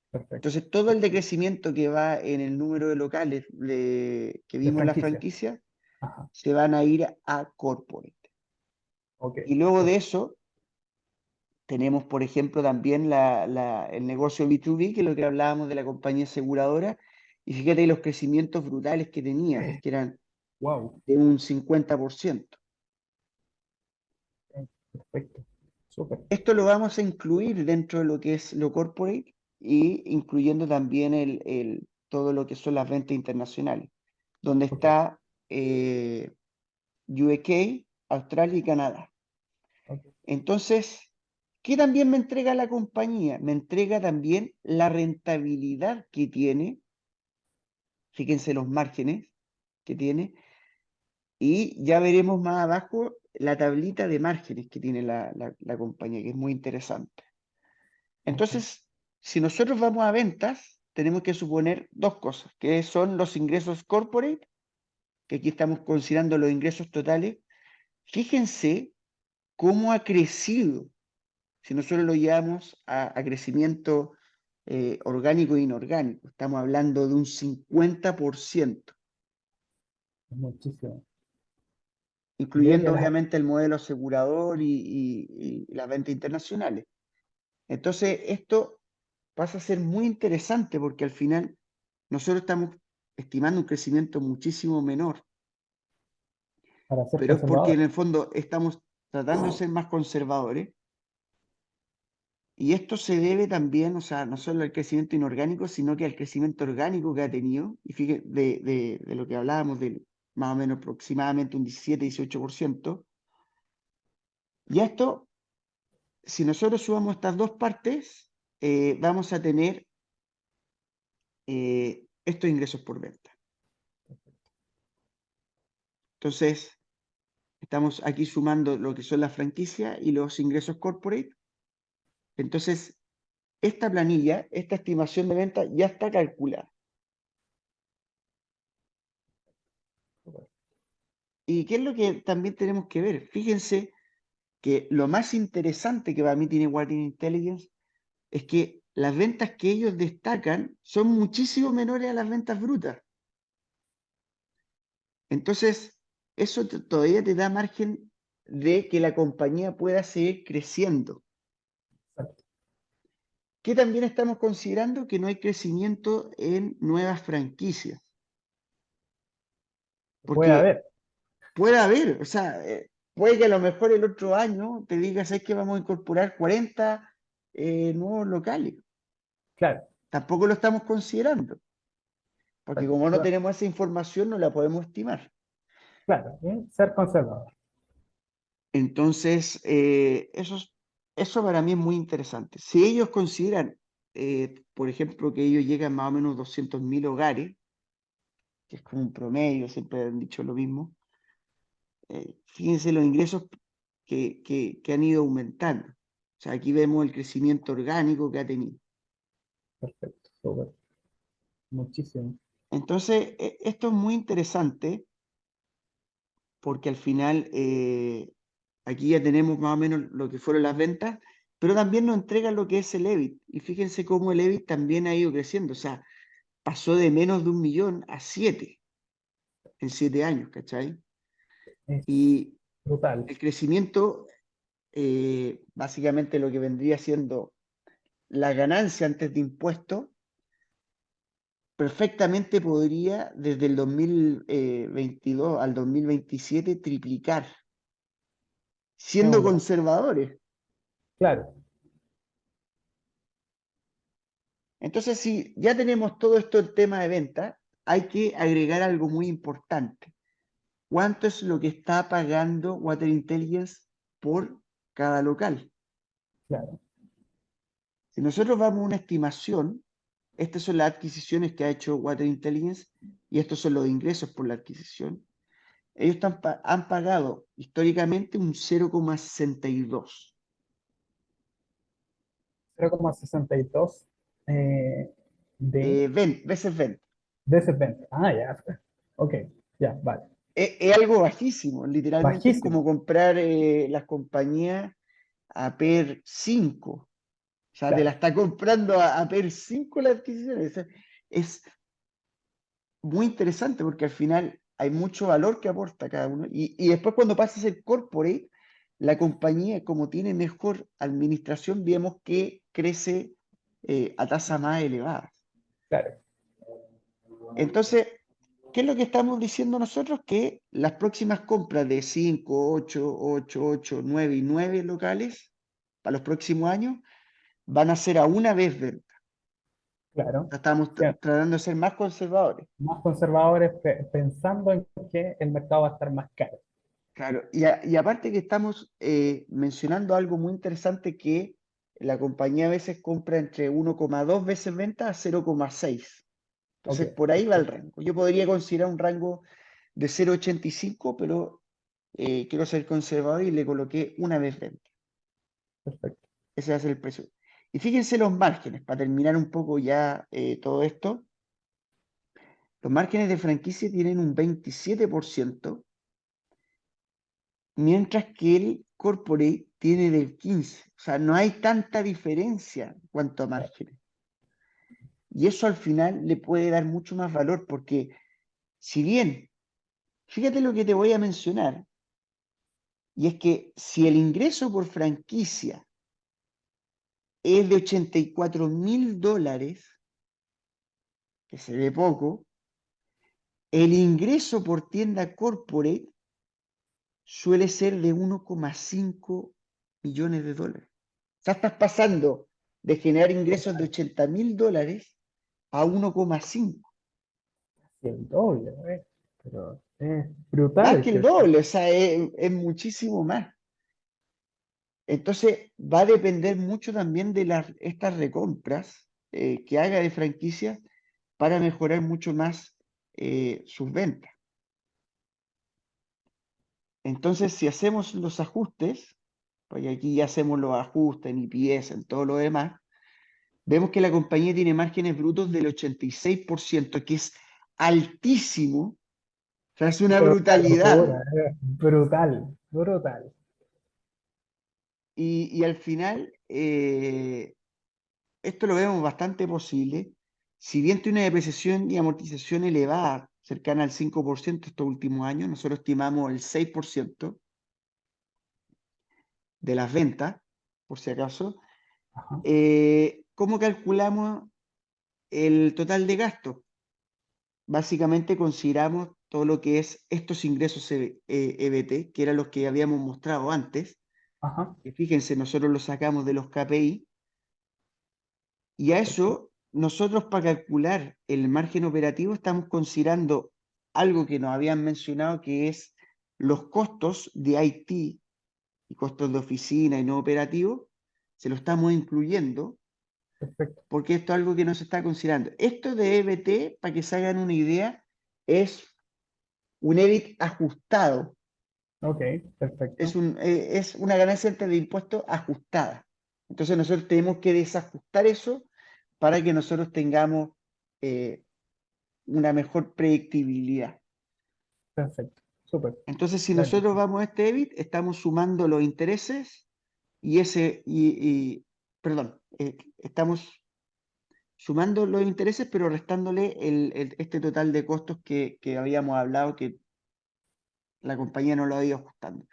Perfecto. Entonces, todo el decrecimiento que va en el número de locales que De vimos en la franquicia. franquicia, Ajá, se van a ir a corporate. ok, Y luego de eso, tenemos, por ejemplo, también el negocio B2B, que es lo que hablábamos de la compañía aseguradora, y fíjate los crecimientos brutales que tenía, que eran wow, de un 50%. perfecto, súper. Esto lo vamos a incluir dentro de lo que es lo corporate y incluyendo también todo lo que son las ventas internacionales, donde Ok, está UK, Australia y Canadá. ok, Entonces, ¿qué también me entrega la compañía? Me entrega también la rentabilidad que tiene, fíjense los márgenes que tiene, y ya veremos más abajo la tablita de márgenes que tiene la compañía, que es muy interesante. ok, Entonces, si nosotros vamos a ventas, tenemos que suponer dos cosas, que son los ingresos corporate, que aquí estamos considerando los ingresos totales. Fíjense cómo ha crecido, si nosotros lo llevamos a crecimiento orgánico e inorgánico. Estamos hablando de un 50%, muchísimo. Veo que incluyendo obviamente el modelo asegurador y las ventas internacionales. Entonces, esto pasa a ser muy interesante porque al final nosotros estamos estimando un crecimiento muchísimo menor, para ser pero es porque conservador. en el fondo estamos tratando de ser más conservadores Y esto se debe también, o sea, no solo al crecimiento inorgánico, sino que al crecimiento orgánico que ha tenido. Y fíjate, de lo que hablábamos, de más o menos aproximadamente un 17-18%. Y esto, si nosotros sumamos estas dos partes, vamos a tener estos ingresos por venta. Entonces, estamos aquí sumando lo que son las franquicias y los ingresos corporate. Entonces, esta planilla, esta estimación de venta ya está calculada. ¿Y qué es lo que también tenemos que ver? Fíjense que lo más interesante que para mí tiene Water Intelligence es que las ventas que ellos destacan son muchísimo menores a las ventas brutas. Entonces, eso todavía te da margen de que la compañía pueda seguir creciendo. Exacto. Que también estamos considerando que no hay crecimiento en nuevas franquicias. Puede Porque haber, puede haber, o sea, puede que a lo mejor el otro año te digas, es que vamos a incorporar 40 nuevos locales. claro, Tampoco lo estamos considerando, porque como no tenemos esa información, no la podemos estimar. claro, ser conservador. Entonces, eso para mí es muy interesante. Si ellos consideran, por ejemplo, que ellos llegan más o menos 200.000 hogares, que es como un promedio, siempre han dicho lo mismo, fíjense los ingresos que han ido aumentando. O sea, aquí vemos el crecimiento orgánico que ha tenido. Perfecto, súper, muchísimo. Entonces, esto es muy interesante porque al final aquí ya tenemos más o menos lo que fueron las ventas, pero también nos entrega lo que es el EBIT. Y fíjense cómo el EBIT también ha ido creciendo. O sea, pasó de menos de 1 millón a 7 en 7 años, ¿cachai? Es Y brutal. el crecimiento, básicamente lo que vendría siendo la ganancia antes de impuestos, perfectamente podría desde el 2022 al 2027 triplicar, siendo No, conservadores. claro, Entonces, si ya tenemos todo esto el tema de venta, hay que agregar algo muy importante. ¿Cuánto es lo que está pagando Water Intelligence por cada local? claro, Si nosotros vamos a una estimación, estas son las adquisiciones que ha hecho Water Intelligence y estos son los ingresos por la adquisición. Ellos han pagado históricamente un 0,62. 0,62 de, Veces venta. de ese 20. Ah, ya, ok, ya, vale. Es algo bajísimo, literalmente es como Bajísimo, comprar las compañías a PER 5. O sea, te la claro, está comprando a PER 5 la adquisición. Es muy interesante porque al final hay mucho valor que aporta cada uno. Y después cuando pasa a ser corporate, la compañía, como tiene mejor administración, vemos que crece a tasas más elevadas. claro, Entonces, ¿qué es lo que estamos diciendo nosotros? Que las próximas compras de 5, 8, 8, 8, 9 y 9 locales para los próximos años van a ser a una vez venta. claro. Estamos Ya, tratando de ser más conservadores. más conservadores pensando en que el mercado va a estar más caro. Claro, y aparte que estamos mencionando algo muy interesante que la compañía a veces compra entre 1,2 veces venta a 0,6. Ok, Entonces, por ahí va el perfecto, rango. Yo podría considerar un rango de 0,85, pero quiero ser conservador y le coloqué una vez venta. perfecto. Ese va a ser el precio. Y fíjense los márgenes, para terminar un poco ya todo esto. Los márgenes de franquicia tienen un 27%, mientras que el corporate tiene del 15%. O sea, no hay tanta diferencia en cuanto a márgenes. Y eso al final le puede dar mucho más valor, porque si bien, fíjate lo que te voy a mencionar, y es que si el ingreso por franquicia es de $84.000, que se ve poco, el ingreso por tienda corporate suele ser de $1,5 millones. O Ya estás pasando de generar ingresos de $80.000 a 1,5. Y el doble, pero es brutal Más el que el crecimiento. doble, o sea, es muchísimo más. Entonces, va a depender mucho también de estas recompras que haga de franquicia para mejorar mucho más sus ventas. Entonces, si hacemos los ajustes, porque aquí ya hacemos los ajustes en EPS, en todo lo demás, vemos que la compañía tiene márgenes brutos del 86%, que es altísimo, o sea, es una Pero una brutalidad. locura, brutal, brutal. Y al final, esto lo vemos bastante posible. Si bien tiene una depreciación y amortización elevada, cercana al 5% estos últimos años, nosotros estimamos el 6% de las ventas, por si acaso. Ajá, ¿Cómo calculamos el total de gastos? Básicamente consideramos todo lo que es estos ingresos EBT, que eran los que habíamos mostrado antes, ajá, que fíjense, nosotros los sacamos de los KPI, y a perfecto, eso nosotros para calcular el margen operativo estamos considerando algo que nos habían mencionado, que es los costos de IT y costos de oficina y no operativo, se lo estamos incluyendo perfecto. porque esto es algo que no se está considerando. Esto de EBT, para que se hagan una idea, es un EBIT ajustado, Ok, perfecto. es una ganancia antes de impuestos ajustada. Entonces nosotros tenemos que desajustar eso para que nosotros tengamos eh, una mejor predictibilidad. Perfecto. Súper. Entonces, si nosotros Clarísimo. vamos a este EBIT, estamos sumando los intereses y perdón, estamos sumando los intereses, pero restándole este total de costos que habíamos hablado que la compañía no lo ha ido ajustando.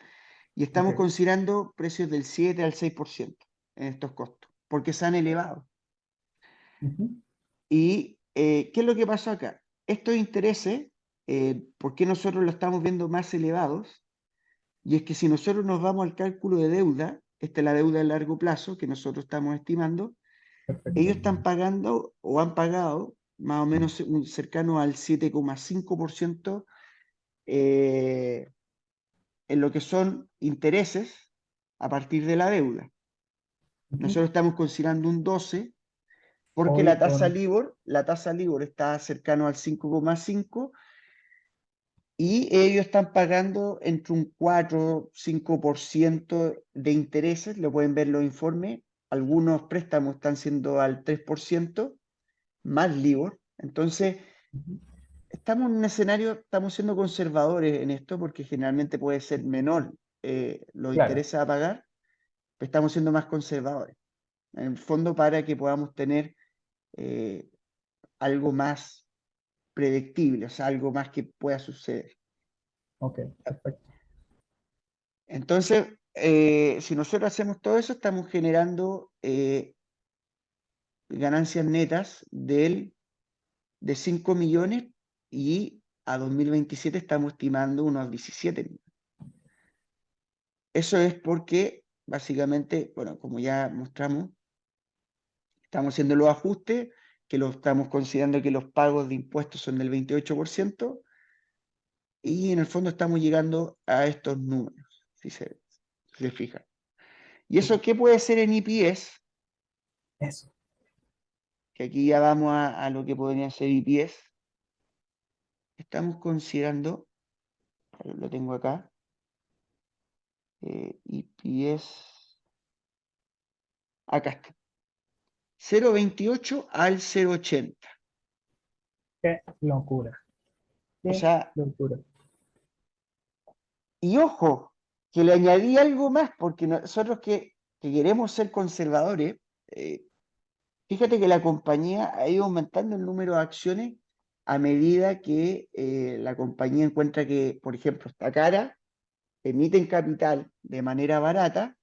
Y estamos Ok. considerando precios del 7 al 6% en estos costos, porque se han elevado. Ujú. ¿Y qué es lo que pasó acá? Estos intereses, ¿por qué nosotros lo estamos viendo más elevados? Y es que si nosotros nos vamos al cálculo de deuda, esta es la deuda a largo plazo que nosotros estamos estimando, ellos Perfecto. están pagando o han pagado más o menos cercano al 7,5% eh, en lo que son intereses a partir de la deuda. Ujú. Nosotros estamos considerando un 12 porque Hoy con... La tasa LIBOR está cercano al 5,5 y ellos están pagando entre un 4 5% de intereses, lo pueden ver los informes, algunos préstamos están siendo al 3% más LIBOR. Entonces, Ujú. estamos en un escenario, estamos siendo conservadores en esto porque generalmente puede ser menor los Claro, intereses a pagar, pero estamos siendo más conservadores. En el fondo, para que podamos tener eh, algo más predictible, o sea, algo más que pueda suceder. ok, perfecto. Entonces, si nosotros hacemos todo eso, estamos generando ganancias netas de 5 millones y a 2027 estamos estimando unos 17 millones. Eso es porque, básicamente, bueno, como ya mostramos, estamos haciendo los ajustes, que lo estamos considerando que los pagos de impuestos son del 28%, y en el fondo estamos llegando a estos números, si se fijan. ¿Y eso Súper. qué puede ser en EPS? Eso. Que aquí ya vamos a lo que podrían ser EPS. Estamos considerando, lo tengo acá, EPS, acá está, 0,28 al 0,80. Qué locura. O Qué sea, locura. y ojo, que le añadí algo más, porque nosotros que queremos ser conservadores, eh, fíjate que la compañía ha ido aumentando el número de acciones a medida que la compañía encuentra que, por ejemplo, está cara, emiten capital de manera barata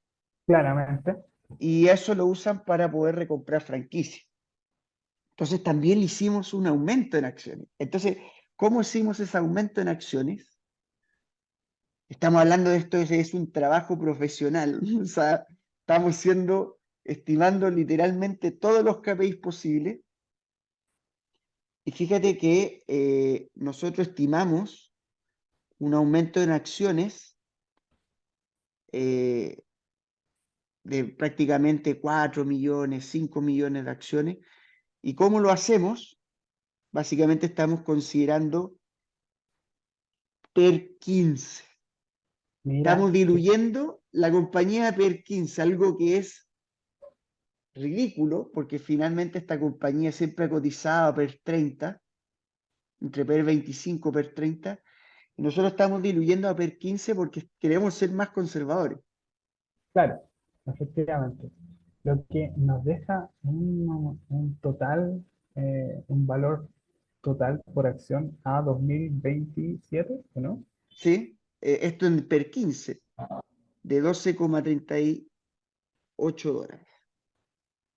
Claramente. y eso lo usan para poder recomprar franquicias. Entonces también le hicimos un aumento en acciones. Entonces, ¿cómo hicimos ese aumento en acciones? Estamos hablando de esto, es un trabajo profesional. O sea, estamos siendo estimando literalmente todos los KPIs posibles. Y fíjate que nosotros estimamos un aumento en acciones de prácticamente 4 millones, 5 millones de acciones. ¿Y cómo lo hacemos? Básicamente estamos considerando PER 15. Mira, Estamos diluyendo la compañía PER 15, algo que es ridículo, porque finalmente esta compañía siempre ha cotizado a PER 30, entre PER 25 y PER 30, y nosotros estamos diluyendo a PER 15 porque queremos ser más conservadores. claro, efectivamente. Lo que nos deja un total, un valor total por acción a 2027, ¿o no? ¿Sí? Esto en PER 15, de 12,38 dólares.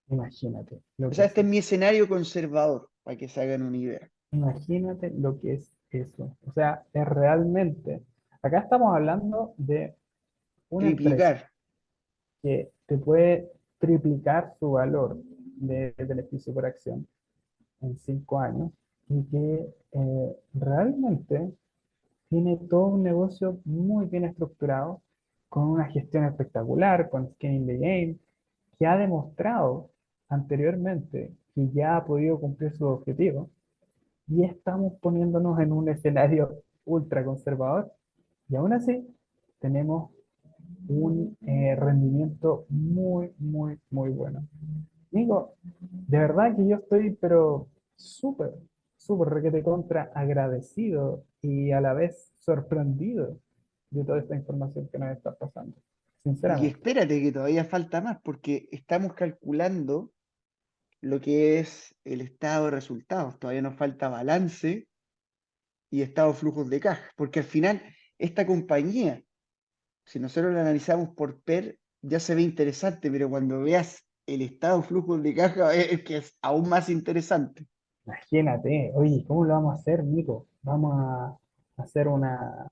Imagínate lo O que sea, es este es eso. mi escenario conservador, para que se hagan una idea. Imagínate lo que es eso. O sea, es realmente, acá estamos hablando de una empresa Triplicar. que te puede triplicar su valor de beneficio por acción en 5 años y que realmente tiene todo un negocio muy bien estructurado, con una gestión espectacular, con Skin in the Game, que ha demostrado anteriormente que ya ha podido cumplir sus objetivos y estamos poniéndonos en un escenario ultra conservador y aún así tenemos un rendimiento muy, muy, muy bueno. Digo, de verdad que yo estoy, pero súper, súper requete contra agradecido y a la vez sorprendido de toda esta información que nos está pasando. Y Sinceramente, espérate que todavía falta más, porque estamos calculando lo que es el estado de resultados. Todavía nos falta balance y estado de flujos de caja, porque al final esta compañía, si nosotros la analizamos por PER, ya se ve interesante, pero cuando veas el estado de flujos de caja es que es aún más interesante. imagínate, oye, ¿cómo lo vamos a hacer, Nico? Vamos a hacer una,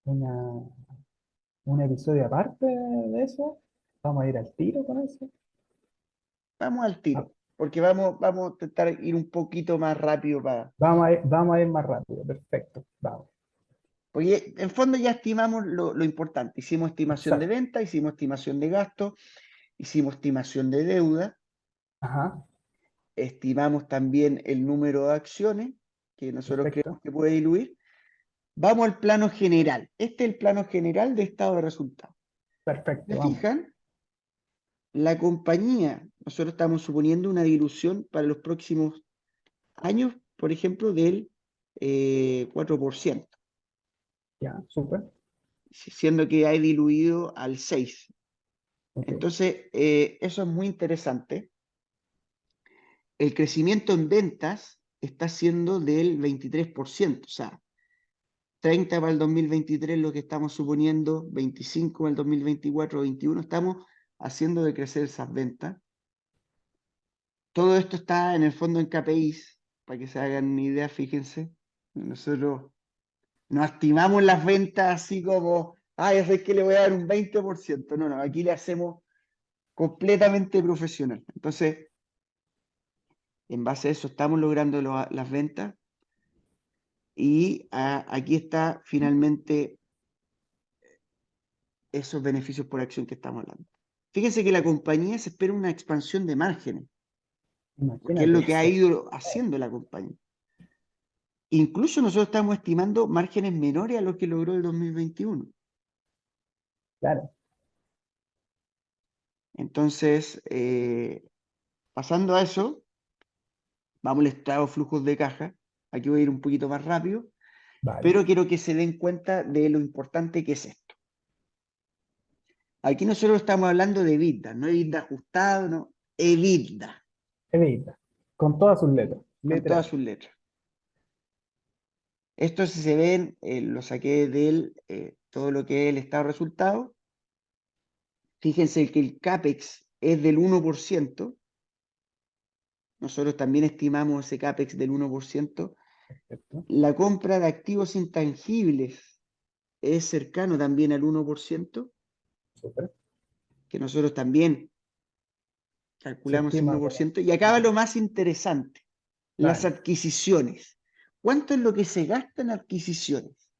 un episodio aparte de eso. Vamos a ir al tiro con eso. Vamos al Ah, tiro, porque vamos a intentar ir un poquito más rápido para... vamos a ir más rápido. Perfecto, vamos. Porque en fondo ya estimamos lo importante. Hicimos estimación de Exacto. venta, hicimos estimación de gasto, hicimos estimación de deuda, Ajá, estimamos también el número de acciones que nosotros creemos perfecto. que puede diluir. Vamos al plano general. Este es el plano general de estado de resultados. ¿Se Perfecto, vamos. fijan? La compañía, nosotros estamos suponiendo una dilución para los próximos años, por ejemplo, del 4%, Ya, súper. siendo que hay diluido al 6%. Ok, Entonces, eso es muy interesante. El crecimiento en ventas está siendo del 23%, o sea, 30 para el 2023 lo que estamos suponiendo, 25 para el 2024, 21, estamos haciendo de crecer esas ventas. Todo esto está en el fondo en KPIs, para que se hagan una idea, fíjense. Nosotros no estimamos las ventas así como, ya sé que le voy a dar un 20%. No, no, aquí le hacemos completamente profesional. Entonces, en base a eso estamos logrando las ventas y aquí está finalmente esos beneficios por acción que estamos hablando. Fíjense que la compañía se espera una expansión de márgenes, porque es imagínate lo que ha eso. ido haciendo la compañía. Incluso nosotros estamos estimando márgenes menores a los que logró el 2021. Claro, Entonces, pasando a eso, vamos al estado de flujos de caja. Aquí voy a ir un poquito más rápido, vale. pero quiero que se den cuenta de lo importante que es esto. Aquí nosotros estamos hablando de EBITDA, no EBITDA ajustado, no, EBITDA, Evita. Con todas sus letras. con todas Literal. sus letras. Esto si se ven, lo saqué de todo lo que es el estado de resultado. Fíjense que el CAPEX es del 1%. Nosotros también estimamos ese CAPEX del 1%. Perfecto. La compra de activos intangibles es cercano también al 1%, Súper. que nosotros también Se calculamos el estima como 1%, y acá va lo más interesante, las dale, adquisiciones. ¿Cuánto es lo que se gasta en adquisiciones?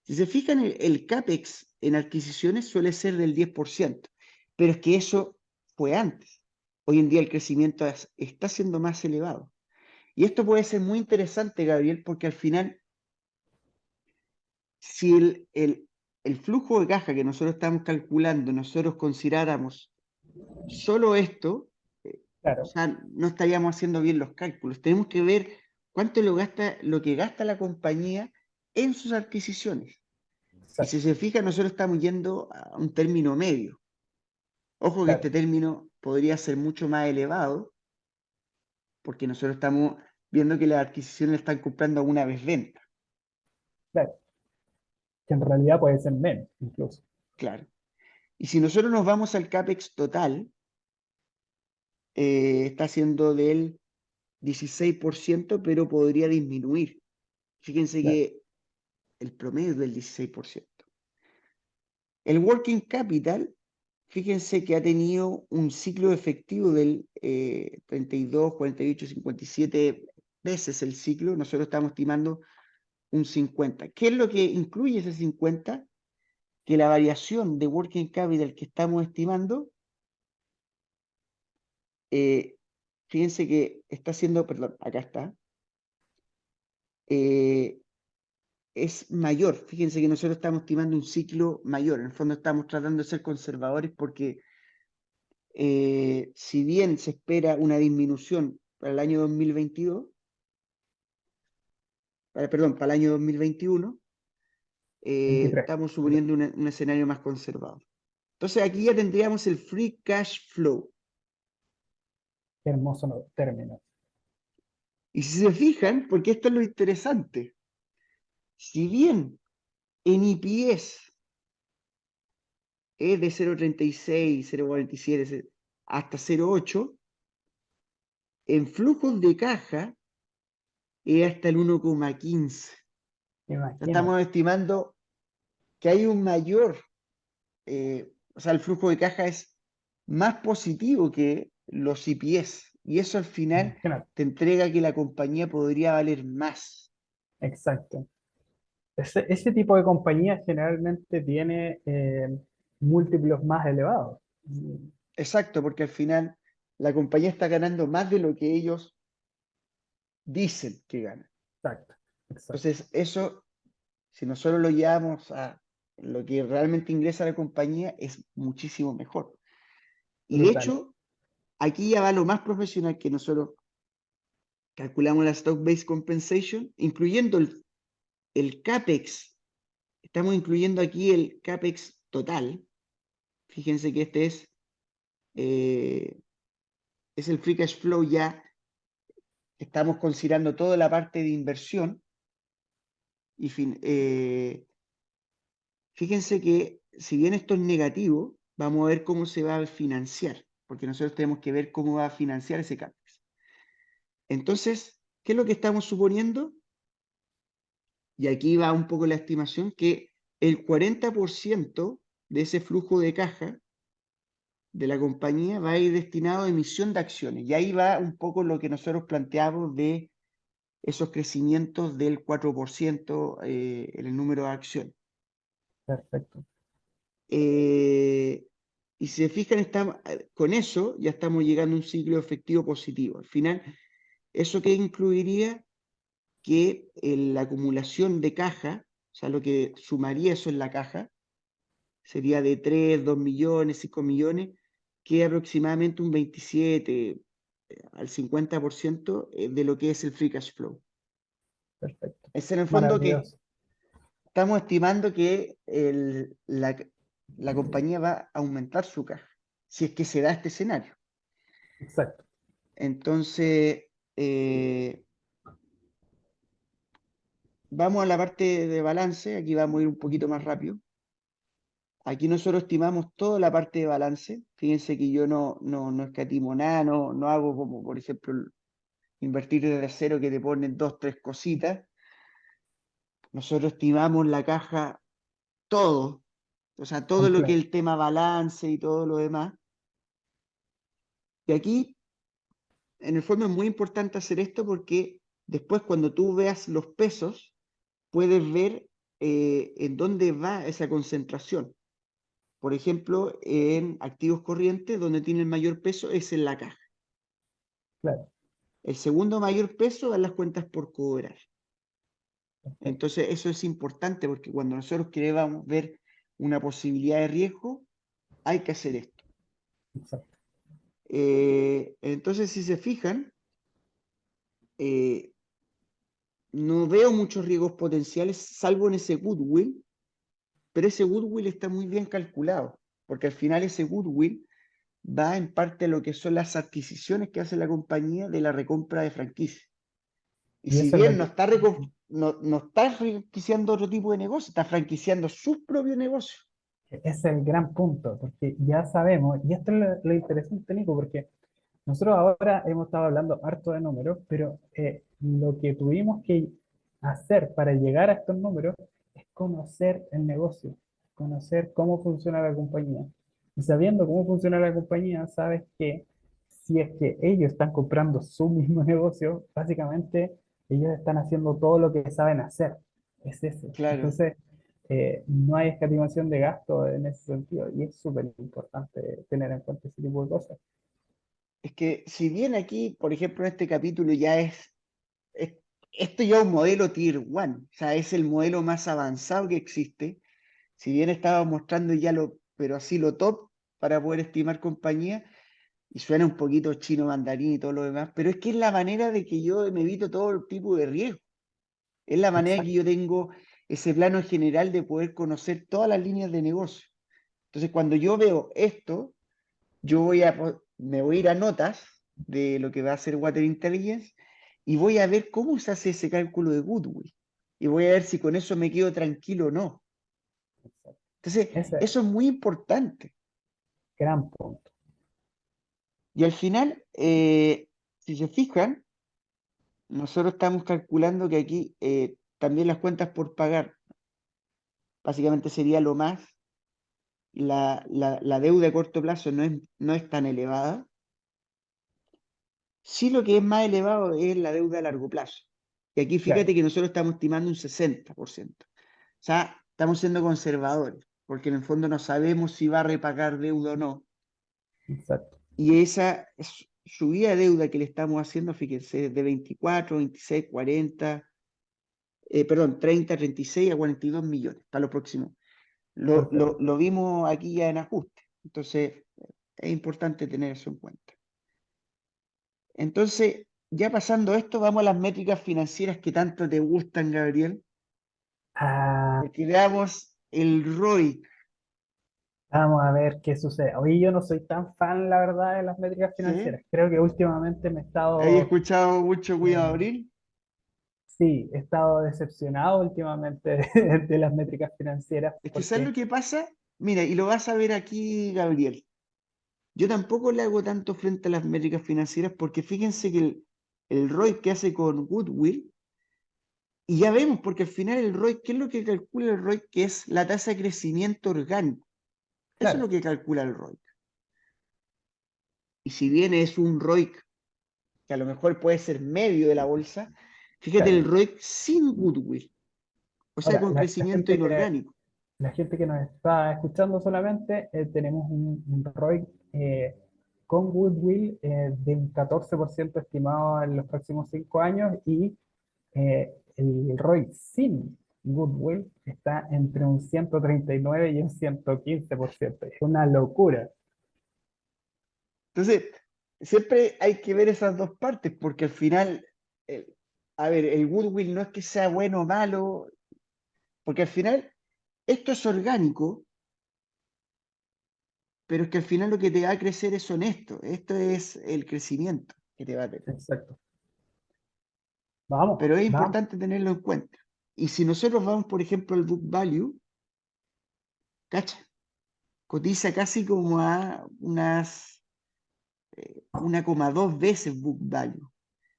Si se fijan, el CAPEX en adquisiciones suele ser del 10%, pero es que eso fue antes. Hoy en día el crecimiento está siendo más elevado. Y esto puede ser muy interesante, Gabriel, porque al final, si el flujo de caja que nosotros estamos calculando, nosotros consideráramos solo esto, o claro, sea, no estaríamos haciendo bien los cálculos. Tenemos que ver cuánto lo que gasta la compañía en sus adquisiciones. Y si exacto, se fija, nosotros estamos yendo a un término medio. Ojo que claro, este término podría ser mucho más elevado, porque nosotros estamos viendo que las adquisiciones están comprando a una vez venta, claro, que en realidad puede ser menos incluso. claro. Y si nosotros nos vamos al CAPEX total, está siendo del 16%, pero podría disminuir. Fíjense Claro, que el promedio es del 16%. El working capital, fíjense que ha tenido un ciclo efectivo del 32, 48, 57 veces el ciclo. Nosotros estamos estimando un 50. ¿Qué es lo que incluye ese 50? Que la variación de working capital que estamos estimando, eh, fíjense que está siendo, perdón, acá está, eh, es mayor. Fíjense que nosotros estamos estimando un ciclo mayor. En el fondo estamos tratando de ser conservadores porque si bien se espera una disminución para el año 2022, perdón, para el año 2021, 23. estamos suponiendo un escenario más conservador. Entonces aquí ya tendríamos el free cash flow. Qué hermoso término. Y si se fijan, porque esto es lo interesante, si bien en EPS es de 0,36, 0,47 hasta 0,8, en flujos de caja es hasta el 1,15. Imagínate, Estamos estimando que hay un mayor, o sea, el flujo de caja es más positivo que los EPS. Y eso al final imagínate, te entrega que la compañía podría valer más. exacto. Ese tipo de compañía generalmente tiene múltiplos más elevados. Exacto, porque al final la compañía está ganando más de lo que ellos dicen que ganan. Exacto, exacto. Entonces, eso, si nosotros lo llevamos a lo que realmente ingresa a la compañía, es muchísimo mejor. Y de Brutal. hecho, aquí ya va lo más profesional que nosotros calculamos la stock-based compensation, incluyendo el CAPEX. Estamos incluyendo aquí el CAPEX total. Fíjense que este eh, es el free cash flow ya. Estamos considerando toda la parte de inversión. Y fíjense que si bien esto es negativo, vamos a ver cómo se va a financiar, porque nosotros tenemos que ver cómo va a financiar ese CAPEX. Entonces, ¿qué es lo que estamos suponiendo? Y aquí va un poco la estimación, que el 40% de ese flujo de caja de la compañía va a ir destinado a emisión de acciones. Y ahí va un poco lo que nosotros planteamos de esos crecimientos del 4% en el número de acciones. Perfecto. Eh, y si se fijan, con eso ya estamos llegando a un ciclo efectivo positivo. Al final, ¿eso qué incluiría? Que la acumulación de caja, o sea, lo que sumaría eso en la caja, sería de 3 2 millones, 5 millones, que aproximadamente un 27 al 50% de lo que es el free cash flow. Perfecto. Es en el fondo que Maravilloso. estamos estimando que la compañía va a aumentar su caja, si es que se da este escenario. Exacto. Entonces, vamos a la parte de balance, aquí vamos a ir un poquito más rápido. Aquí nosotros estimamos toda la parte de balance. Fíjense que yo no escatimo nada, no hago como, por ejemplo, invertir desde cero que te ponen dos, tres cositas. Nosotros estimamos la caja todo, o sea, todo lo que es Completo. el tema balance y todo lo demás. Y aquí, en el fondo, es muy importante hacer esto porque después cuando tú veas los pesos, puedes ver en dónde va esa concentración. Por ejemplo, en activos corrientes, donde tiene el mayor peso es en la caja. Claro, El segundo mayor peso va en las cuentas por cobrar. perfecto, Entonces, eso es importante porque cuando nosotros queremos ver una posibilidad de riesgo, hay que hacer esto. exacto. Entonces, si se fijan, eh, no veo muchos riesgos potenciales, salvo en ese goodwill, pero ese goodwill está muy bien calculado, porque al final ese goodwill va en parte a lo que son las adquisiciones que hace la compañía de la recompra de franquicia. Y Y si eso es lo bien que, no está franquiciando otro tipo de negocio, está franquiciando sus propios negocios. es el gran punto, porque ya sabemos, y esto es lo interesante, Nico, porque nosotros ahora hemos estado hablando harto de números, pero lo que tuvimos que hacer para llegar a estos números es conocer el negocio, conocer cómo funciona la compañía. Y sabiendo cómo funciona la compañía, sabes que si es que ellos están comprando su mismo negocio, básicamente ellos están haciendo todo lo que saben hacer. Es eso. Claro. Entonces, no hay escatimación de gasto en ese sentido y es súper importante tener en cuenta ese tipo de cosas. Es que si bien aquí, por ejemplo, en este capítulo ya es- esto ya es un modelo Tier 1, o sea, es el modelo más avanzado que existe. Si bien estaba mostrando ya pero así lo top para poder estimar compañía, y suena un poquito chino mandarín y todo lo demás, pero es que es la manera de que yo me evito todo tipo de riesgo. Es la manera que Exacto. yo tengo ese plano general de poder conocer todas las líneas de negocio. Entonces, cuando yo veo esto, me voy a ir a notas de lo que va a ser Water Intelligence y voy a ver cómo se hace ese cálculo de goodwill. Y voy a ver si con eso me quedo tranquilo o no. Exacto. Entonces, Ese es eso es muy importante. gran punto. Y al final, si se fijan, nosotros estamos calculando que aquí también las cuentas por pagar, básicamente sería lo más, la deuda a corto plazo no es tan elevada. Sí, lo que es más elevado es la deuda a largo plazo. Y aquí Claro, fíjate que nosotros estamos estimando un 60%. O sea, estamos siendo conservadores, porque en el fondo no sabemos si va a repagar deuda o no. exacto. Y esa subida de deuda que le estamos haciendo, fíjense, de 24, 26, 40, perdón, 30, 36 a 42 millones para lo próximo. Perfecto. Lo vimos aquí ya en ajuste. Entonces, es importante tener eso en cuenta. Entonces, ya pasando esto, vamos a las métricas financieras que tanto te gustan, Gabriel, Ah, porque veamos el ROI. vamos a ver qué sucede. Hoy yo no soy tan fan, la verdad, de las métricas financieras. ¿Sí? Creo que últimamente me he He estado, escuchado mucho Cuidado eh, Abril. sí, he estado decepcionado últimamente de las métricas financieras Es que ¿sabes lo porque, que pasa? Mira, y lo vas a ver aquí, Gabriel. Yo tampoco le hago tanto frente a las métricas financieras porque fíjense que el ROI que hace con Goodwill, y ya vemos, porque al final el ROI, ¿qué es lo que calcula el ROI? Que es la tasa de crecimiento orgánico. Eso es claro, lo que calcula el ROI. Y si bien es un ROIC que a lo mejor puede ser medio de la bolsa, fíjate el claro. ROIC sin Goodwill, o sea, Ahora, con crecimiento inorgánico. la gente que nos está escuchando solamente, tenemos un ROI con Goodwill de un 14% estimado en los próximos 5 años y el ROI sin Goodwill está entre un 139 y un 115%. Es una locura. Entonces, siempre hay que ver esas dos partes, porque al final, eh, a ver, el Goodwill no es que sea bueno o malo, porque al final esto es orgánico, pero es que al final lo que te va a crecer es honesto. Esto es el crecimiento que te va a tener. Exacto. Vamos, Pero es vamos. importante tenerlo en cuenta. Y si nosotros vamos, por ejemplo, al book value, cacha, cotiza casi como a 1,2 veces book value.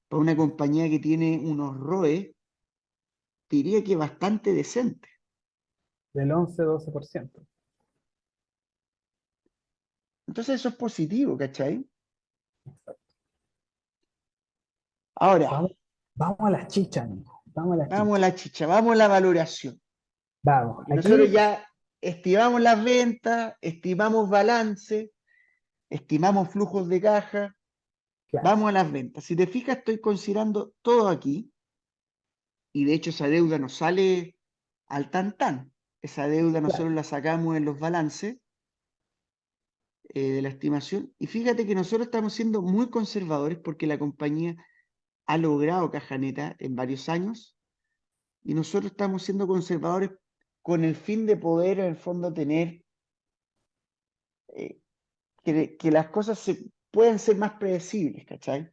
Para una compañía que tiene unos ROE, diría que bastante decente. Del 11-12%. Entonces eso es positivo, ¿cachai? Ahora, Vamos, vamos a las chichas, Nico. Vamos a las vamos a chichas. la chicha, vamos a la valoración. Vamos, Porque nosotros aquí, ya estimamos las ventas, estimamos balance, estimamos flujos de caja, claro, vamos a las ventas. Si te fijas, estoy considerando todo aquí, y de hecho esa deuda nos sale al tantán. Esa deuda claro, nosotros la sacamos en los balances de la estimación. Y fíjate que nosotros estamos siendo muy conservadores porque la compañía ha logrado caja neta en varios años y nosotros estamos siendo conservadores con el fin de poder en el fondo tener eh, que las cosas pueden ser más predecibles, ¿cachai?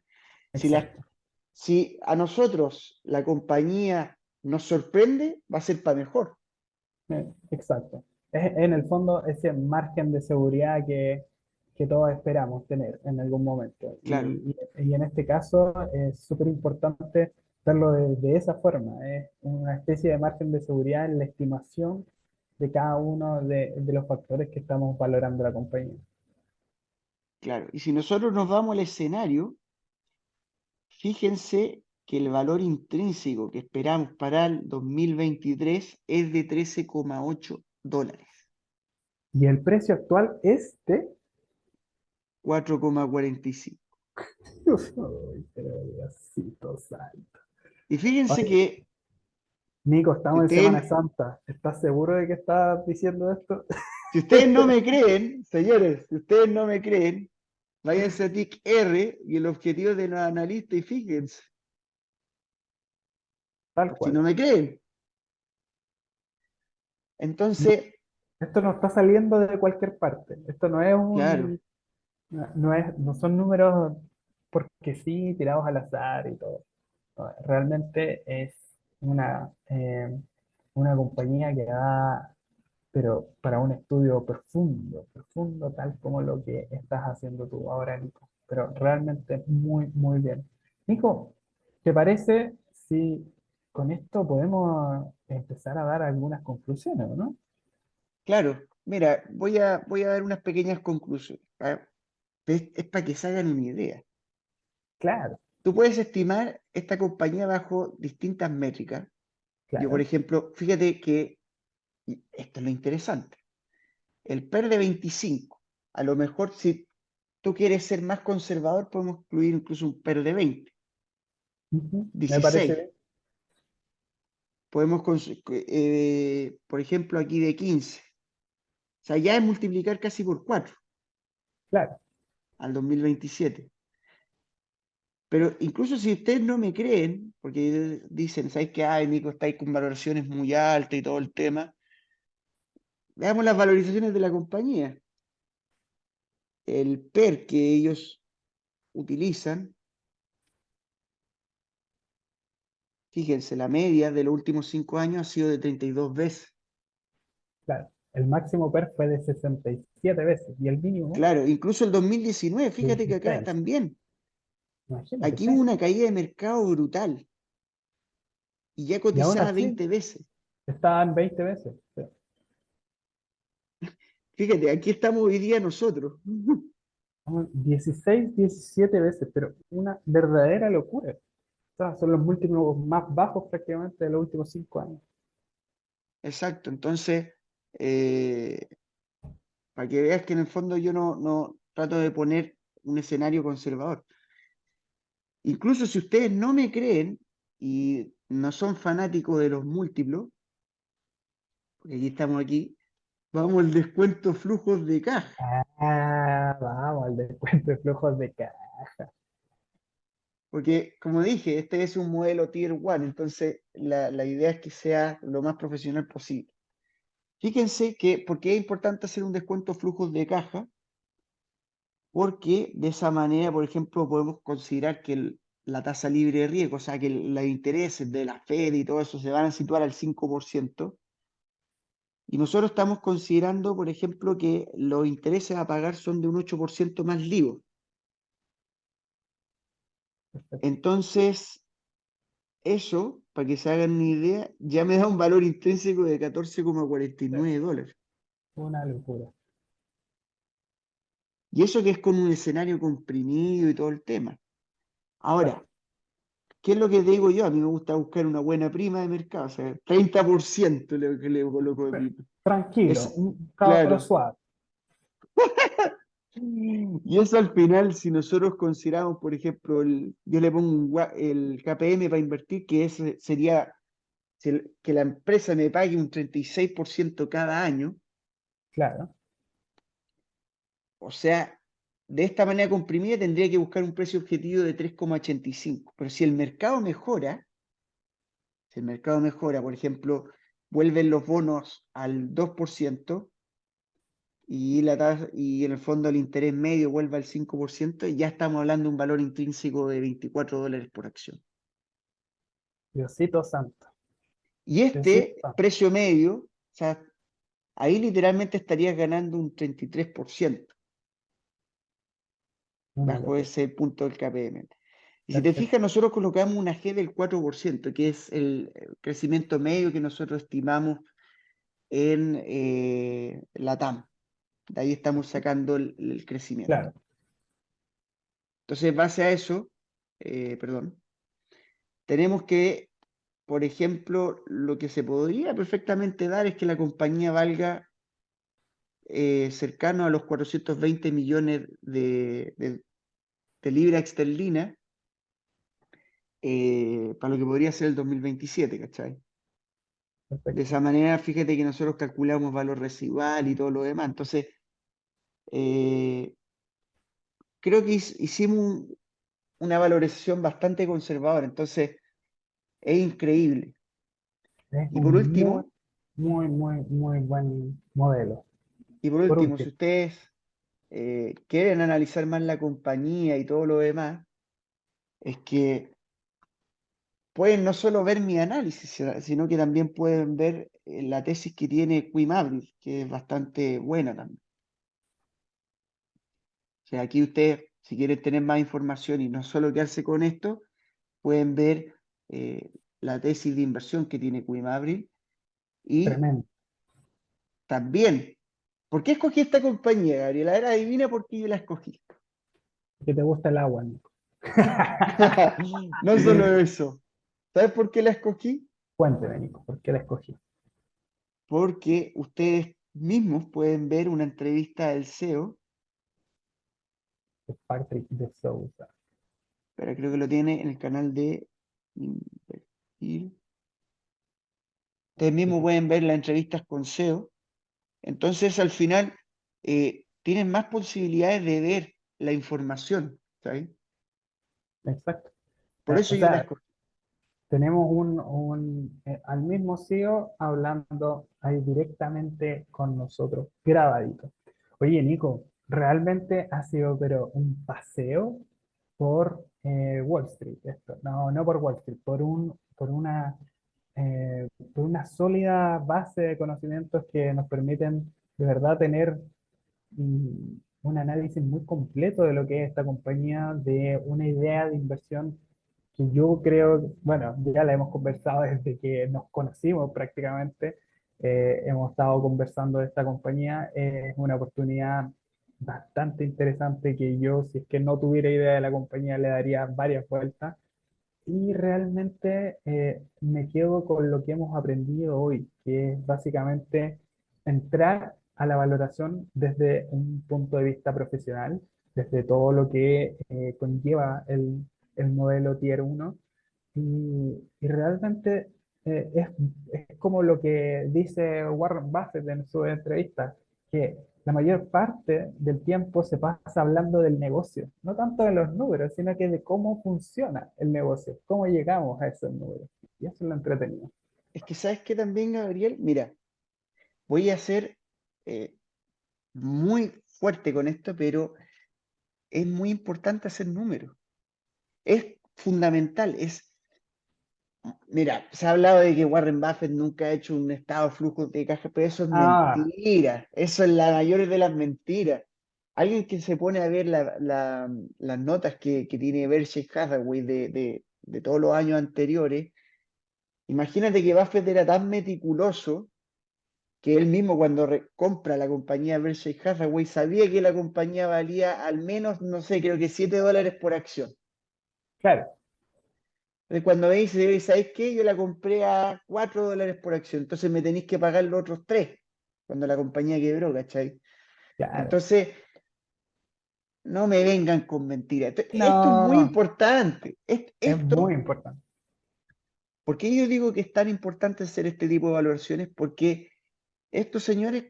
Si, las, exacto. si a nosotros la compañía nos sorprende, va a ser para mejor. Exacto. Es en el fondo ese margen de seguridad que todos esperamos tener en algún momento. Claro, Y en este caso es súper importante verlo de esa forma. Es una especie de margen de seguridad en la estimación de cada uno de los factores que estamos valorando la compañía. claro. Y si nosotros nos vamos al escenario, fíjense que el valor intrínseco que esperamos para el 2023 es de $13,8, Y el precio actual es de... 4,45. Uy, pero Diosito santo. Y fíjense Oye, que Nico, si estamos en Semana ustedes, Santa. ¿Estás seguro de que estás diciendo esto? si ustedes no me creen, señores, si ustedes no me creen, váyanse a TIC R y el objetivo de los analistas y fíjense, Tal si no cual. me creen. No, Entonces, esto no está saliendo de cualquier parte. Esto no es claro, no son números porque sí, tirados al azar y todo. No, realmente es una compañía que da, pero para un estudio profundo, profundo, tal como lo que estás haciendo tú ahora, Nico. Pero realmente muy, muy bien. Nico, ¿te parece si con esto podemos empezar a dar algunas conclusiones, o no? claro. Mira, voy a dar unas pequeñas conclusiones. Es para que se hagan una idea. Claro, Tú puedes estimar esta compañía bajo distintas métricas. Yo, por claro. ejemplo, fíjate que y esto es lo interesante. El PER de 25. A lo mejor si tú quieres ser más conservador, podemos incluir incluso un PER de 20, Ujú, me parece 16. bien. Podemos, por ejemplo, aquí de 15. O sea, ya es multiplicar casi por 4 Claro. al 2027. Pero incluso si ustedes no me creen, porque dicen, ¿sabes qué? Ay, Nico, estáis con valoraciones muy altas y todo el tema. Veamos las valorizaciones de la compañía. El PER que ellos utilizan, fíjense, la media de los últimos 5 años ha sido de 32 veces. Claro, el máximo PER fue de 67 veces y el mínimo Claro, incluso el 2019, de fíjate que acá 16. también. Imagínate, Aquí sí. hubo una caída de mercado brutal y ya Y aún cotizaba así 20 veces. estaban 20 veces. Sí. Fíjate, aquí estamos hoy día nosotros. 16, 17 veces, pero una verdadera locura. O sea, son los múltiplos más bajos prácticamente de los últimos 5 años. Exacto, entonces, eh, para que veas que en el fondo yo no trato de poner un escenario conservador. Incluso si ustedes no me creen y no son fanáticos de los múltiplos, porque aquí, vamos al descuento flujos de caja. Ah, vamos, al descuento de flujos de caja. Porque, como dije, este es un modelo Tier 1, entonces la idea es que sea lo más profesional posible. Fíjense que, ¿por qué es importante hacer un descuento flujos de caja? Porque de esa manera, por ejemplo, podemos considerar que la tasa libre de riesgo, o sea, que los intereses de la Fed y todo eso se van a situar al 5%. Y nosotros estamos considerando, por ejemplo, que los intereses a pagar son de un 8% más LIBOR. Perfecto. Entonces, eso, para que se hagan una idea, ya me da un valor intrínseco de $14,49. Una locura. Y eso que es con un escenario comprimido y todo el tema. Ahora, Exacto. ¿qué es lo que te digo yo? A mí me gusta buscar una buena prima de mercado, o sea, 30% lo que le coloco de prima. Tranquilo, Es, un cabro claro. suave. Y eso al final, si nosotros consideramos, por ejemplo, yo le pongo el KPM para invertir, que ese sería que la empresa me pague un 36% cada año, Claro, o sea, de esta manera comprimida tendría que buscar un precio objetivo de 3,85. Pero si el mercado mejora, por ejemplo, vuelven los bonos al 2% y en el fondo el interés medio vuelve al 5%, ya estamos hablando de un valor intrínseco de $24 por acción. Diosito santo. Y Diosito este santo. precio medio, o sea, ahí literalmente estarías ganando un 33% Una bajo locura. ese punto del KPM. Y si te Perfecto. fijas, nosotros colocamos una G del 4%, que es el crecimiento medio que nosotros estimamos en la TAM. De ahí estamos sacando el crecimiento. Claro, Entonces, en base a eso, perdón, tenemos que, por ejemplo, lo que se podría perfectamente dar es que la compañía valga cercano a los 420 millones de libras esterlinas para lo que podría ser el 2027, ¿cachai? De perfecto. esa manera, fíjate que nosotros calculamos valor residual y todo lo demás. Entonces, eh, creo que hicimos una valorización bastante conservadora. Entonces, es increíble. Es Y por un muy, último, muy, muy, muy buen modelo. Por si último, ustedes quieren analizar más la compañía y todo lo demás, es que pueden no solo ver mi análisis, sino que también pueden ver la tesis que tiene Quim Abril, que es bastante buena también. O sea, aquí ustedes, si quieren tener más información y no solo quedarse con esto, pueden ver eh, la tesis de inversión que tiene Quim Abril y tremendo. también, ¿por qué escogí esta compañía, Gabriela? Era adivina por qué yo la escogí. Que te gusta el agua, Nico. No solo eso. ¿Sabes por qué la escogí? Cuénteme, Nico, ¿por qué la escogí? Porque ustedes mismos pueden ver una entrevista del CEO, De Patrick de Souza. pero creo que lo tiene en el canal de Invertir. Ustedes mismos pueden ver las entrevistas con CEO. Entonces, al final, tienen más posibilidades de ver la información, ¿sabes? Exacto. Por eso O yo la sea, escogí. tenemos al mismo CEO hablando ahí directamente con nosotros, grabadito. Oye, Nico, realmente ha sido pero un paseo por Wall Street esto. No, no por Wall Street, por una sólida base de conocimientos que nos permiten de verdad tener un análisis muy completo de lo que es esta compañía, de una idea de inversión que yo creo, bueno, ya la hemos conversado desde que nos conocimos prácticamente, hemos estado conversando de esta compañía, es una oportunidad bastante interesante que yo, si es que no tuviera idea de la compañía, le daría varias vueltas y realmente me quedo con lo que hemos aprendido hoy, que es básicamente entrar a la valoración desde un punto de vista profesional, desde todo lo que conlleva el modelo Tier 1 y realmente es como lo que dice Warren Buffett en su entrevista, que la mayor parte del tiempo se pasa hablando del negocio, no tanto de los números, sino que de cómo funciona el negocio, cómo llegamos a esos números. Y eso es lo entretenido. Es que sabes que también, Gabriel, mira, voy a ser eh, muy fuerte con esto, pero es muy importante hacer números. Es fundamental. Mira, se ha hablado de que Warren Buffett nunca ha hecho un estado de flujo de caja, pero eso es Ah, mentira. Eso es la mayor de las mentiras. Alguien que se pone a ver las notas que tiene Berkshire Hathaway de todos los años anteriores, imagínate que Buffett era tan meticuloso que él mismo cuando compra la compañía Berkshire Hathaway sabía que la compañía valía al menos, no sé, creo que $7 por acción. Claro, Entonces, cuando me dice, "Oye, ¿sabes qué? Yo la compré a $4 por acción, entonces me tenéis que pagar los otros 3 cuando la compañía quebró, ¿cachai? claro. Entonces, no me vengan con mentiras. Esto es muy No, importante. es muy Esto, importante. ¿por qué yo digo que es tan importante hacer este tipo de evaluaciones? Porque estos señores,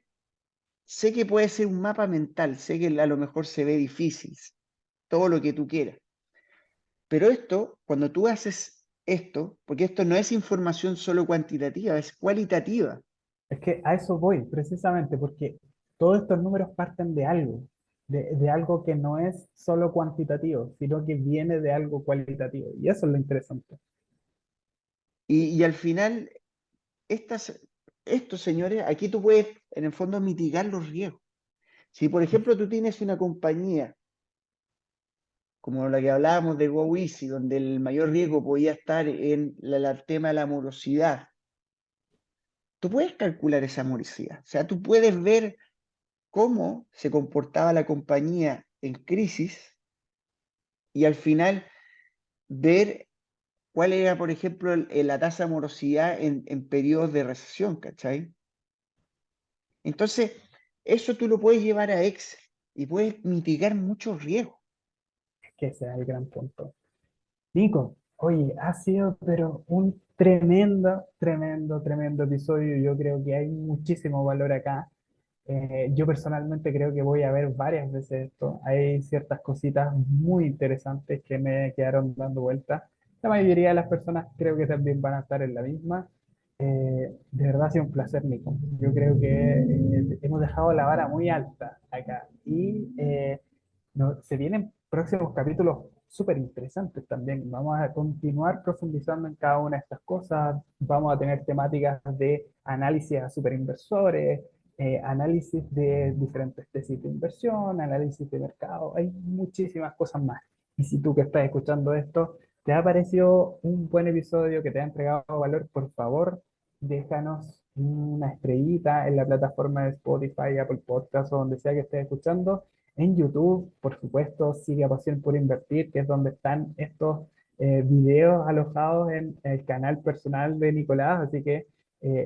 sé que puede ser un mapa mental, sé que a lo mejor se ve difícil, todo lo que tú quieras, pero esto, cuando tú haces esto, porque esto no es información solo cuantitativa, es cualitativa. Es que a eso voy, precisamente, porque todos estos números parten de algo, de algo que no es solo cuantitativo, sino que viene de algo cualitativo. Y eso es lo interesante. Y al final, estas, estos señores, aquí tú puedes, en el fondo, mitigar los riesgos. Si, por ejemplo, tú tienes una compañía como la que hablábamos de Go Easy, donde el mayor riesgo podía estar en el tema de la morosidad, tú puedes calcular esa morosidad. O sea, tú puedes ver cómo se comportaba la compañía en crisis y al final ver cuál era, por ejemplo, la tasa de morosidad en periodos de recesión, ¿cachai? Entonces, eso tú lo puedes llevar a Excel y puedes mitigar muchos riesgos. Es que ese es el gran punto. Nico, oye, ha sido pero un tremendo episodio. Yo creo que hay muchísimo valor acá. Yo personalmente creo que voy a ver varias veces esto. Hay ciertas cositas muy interesantes que me quedaron dando vueltas. La mayoría de las personas creo que también van a estar en la misma. De verdad ha sido un placer, Nico. Yo creo que hemos dejado la vara muy alta acá y se vienen próximos capítulos súper interesantes también. Vamos a continuar profundizando en cada una de estas cosas. Vamos a tener temáticas de análisis a superinversores, análisis de diferentes tesis de inversión, análisis de mercado. Hay muchísimas cosas más. Y si tú que estás escuchando esto, te ha parecido un buen episodio que te ha entregado valor, por favor, déjanos una estrellita en la plataforma de Spotify, Apple Podcasts o donde sea que estés escuchando. En YouTube, por supuesto, sigue a Pasión por Invertir, que es donde están estos videos alojados en el canal personal de Nicolás. Así que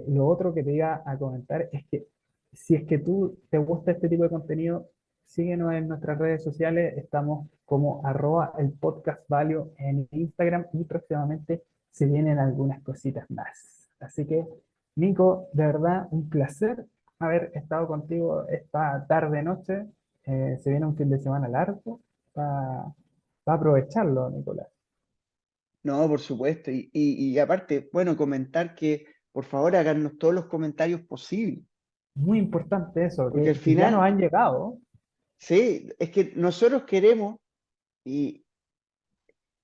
lo otro que te iba a comentar es que si es que tú te gusta este tipo de contenido, síguenos en nuestras redes sociales. Estamos como arroba el podcast value en Instagram y próximamente se vienen algunas cositas más. Así que, Nico, de verdad, un placer haber estado contigo esta tarde-noche. Se viene un fin de semana largo para aprovecharlo, Nicolás. No, por supuesto. Y aparte, bueno, comentar que por favor háganos todos los comentarios posibles, Muy importante eso, porque al que ya nos final, han llegado. sí, es que nosotros queremos, y,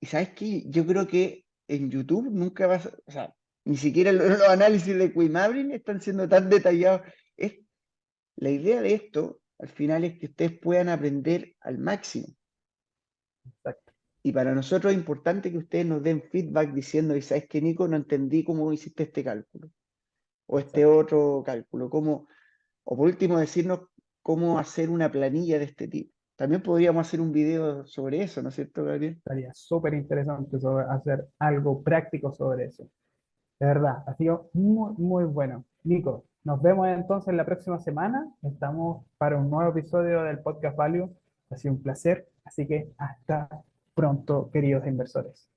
y sabes qué, yo creo que en YouTube nunca vas, o sea, ni siquiera los análisis de Quimabrine están siendo tan detallados. Es, la idea de esto, al final, es que ustedes puedan aprender al máximo. Exacto, Y para nosotros es importante que ustedes nos den feedback diciendo, y sabes que Nico, no entendí cómo hiciste este cálculo o este exacto. otro cálculo, cómo, o por último decirnos cómo hacer una planilla de este tipo. También podríamos hacer un video sobre eso, ¿no es cierto, Gabriel? Estaría súper interesante hacer algo práctico sobre eso. De verdad, ha sido muy bueno. Nico, nos vemos entonces la próxima semana. Estamos para un nuevo episodio del Podcast Value. Ha sido un placer. Así que hasta pronto, queridos inversores.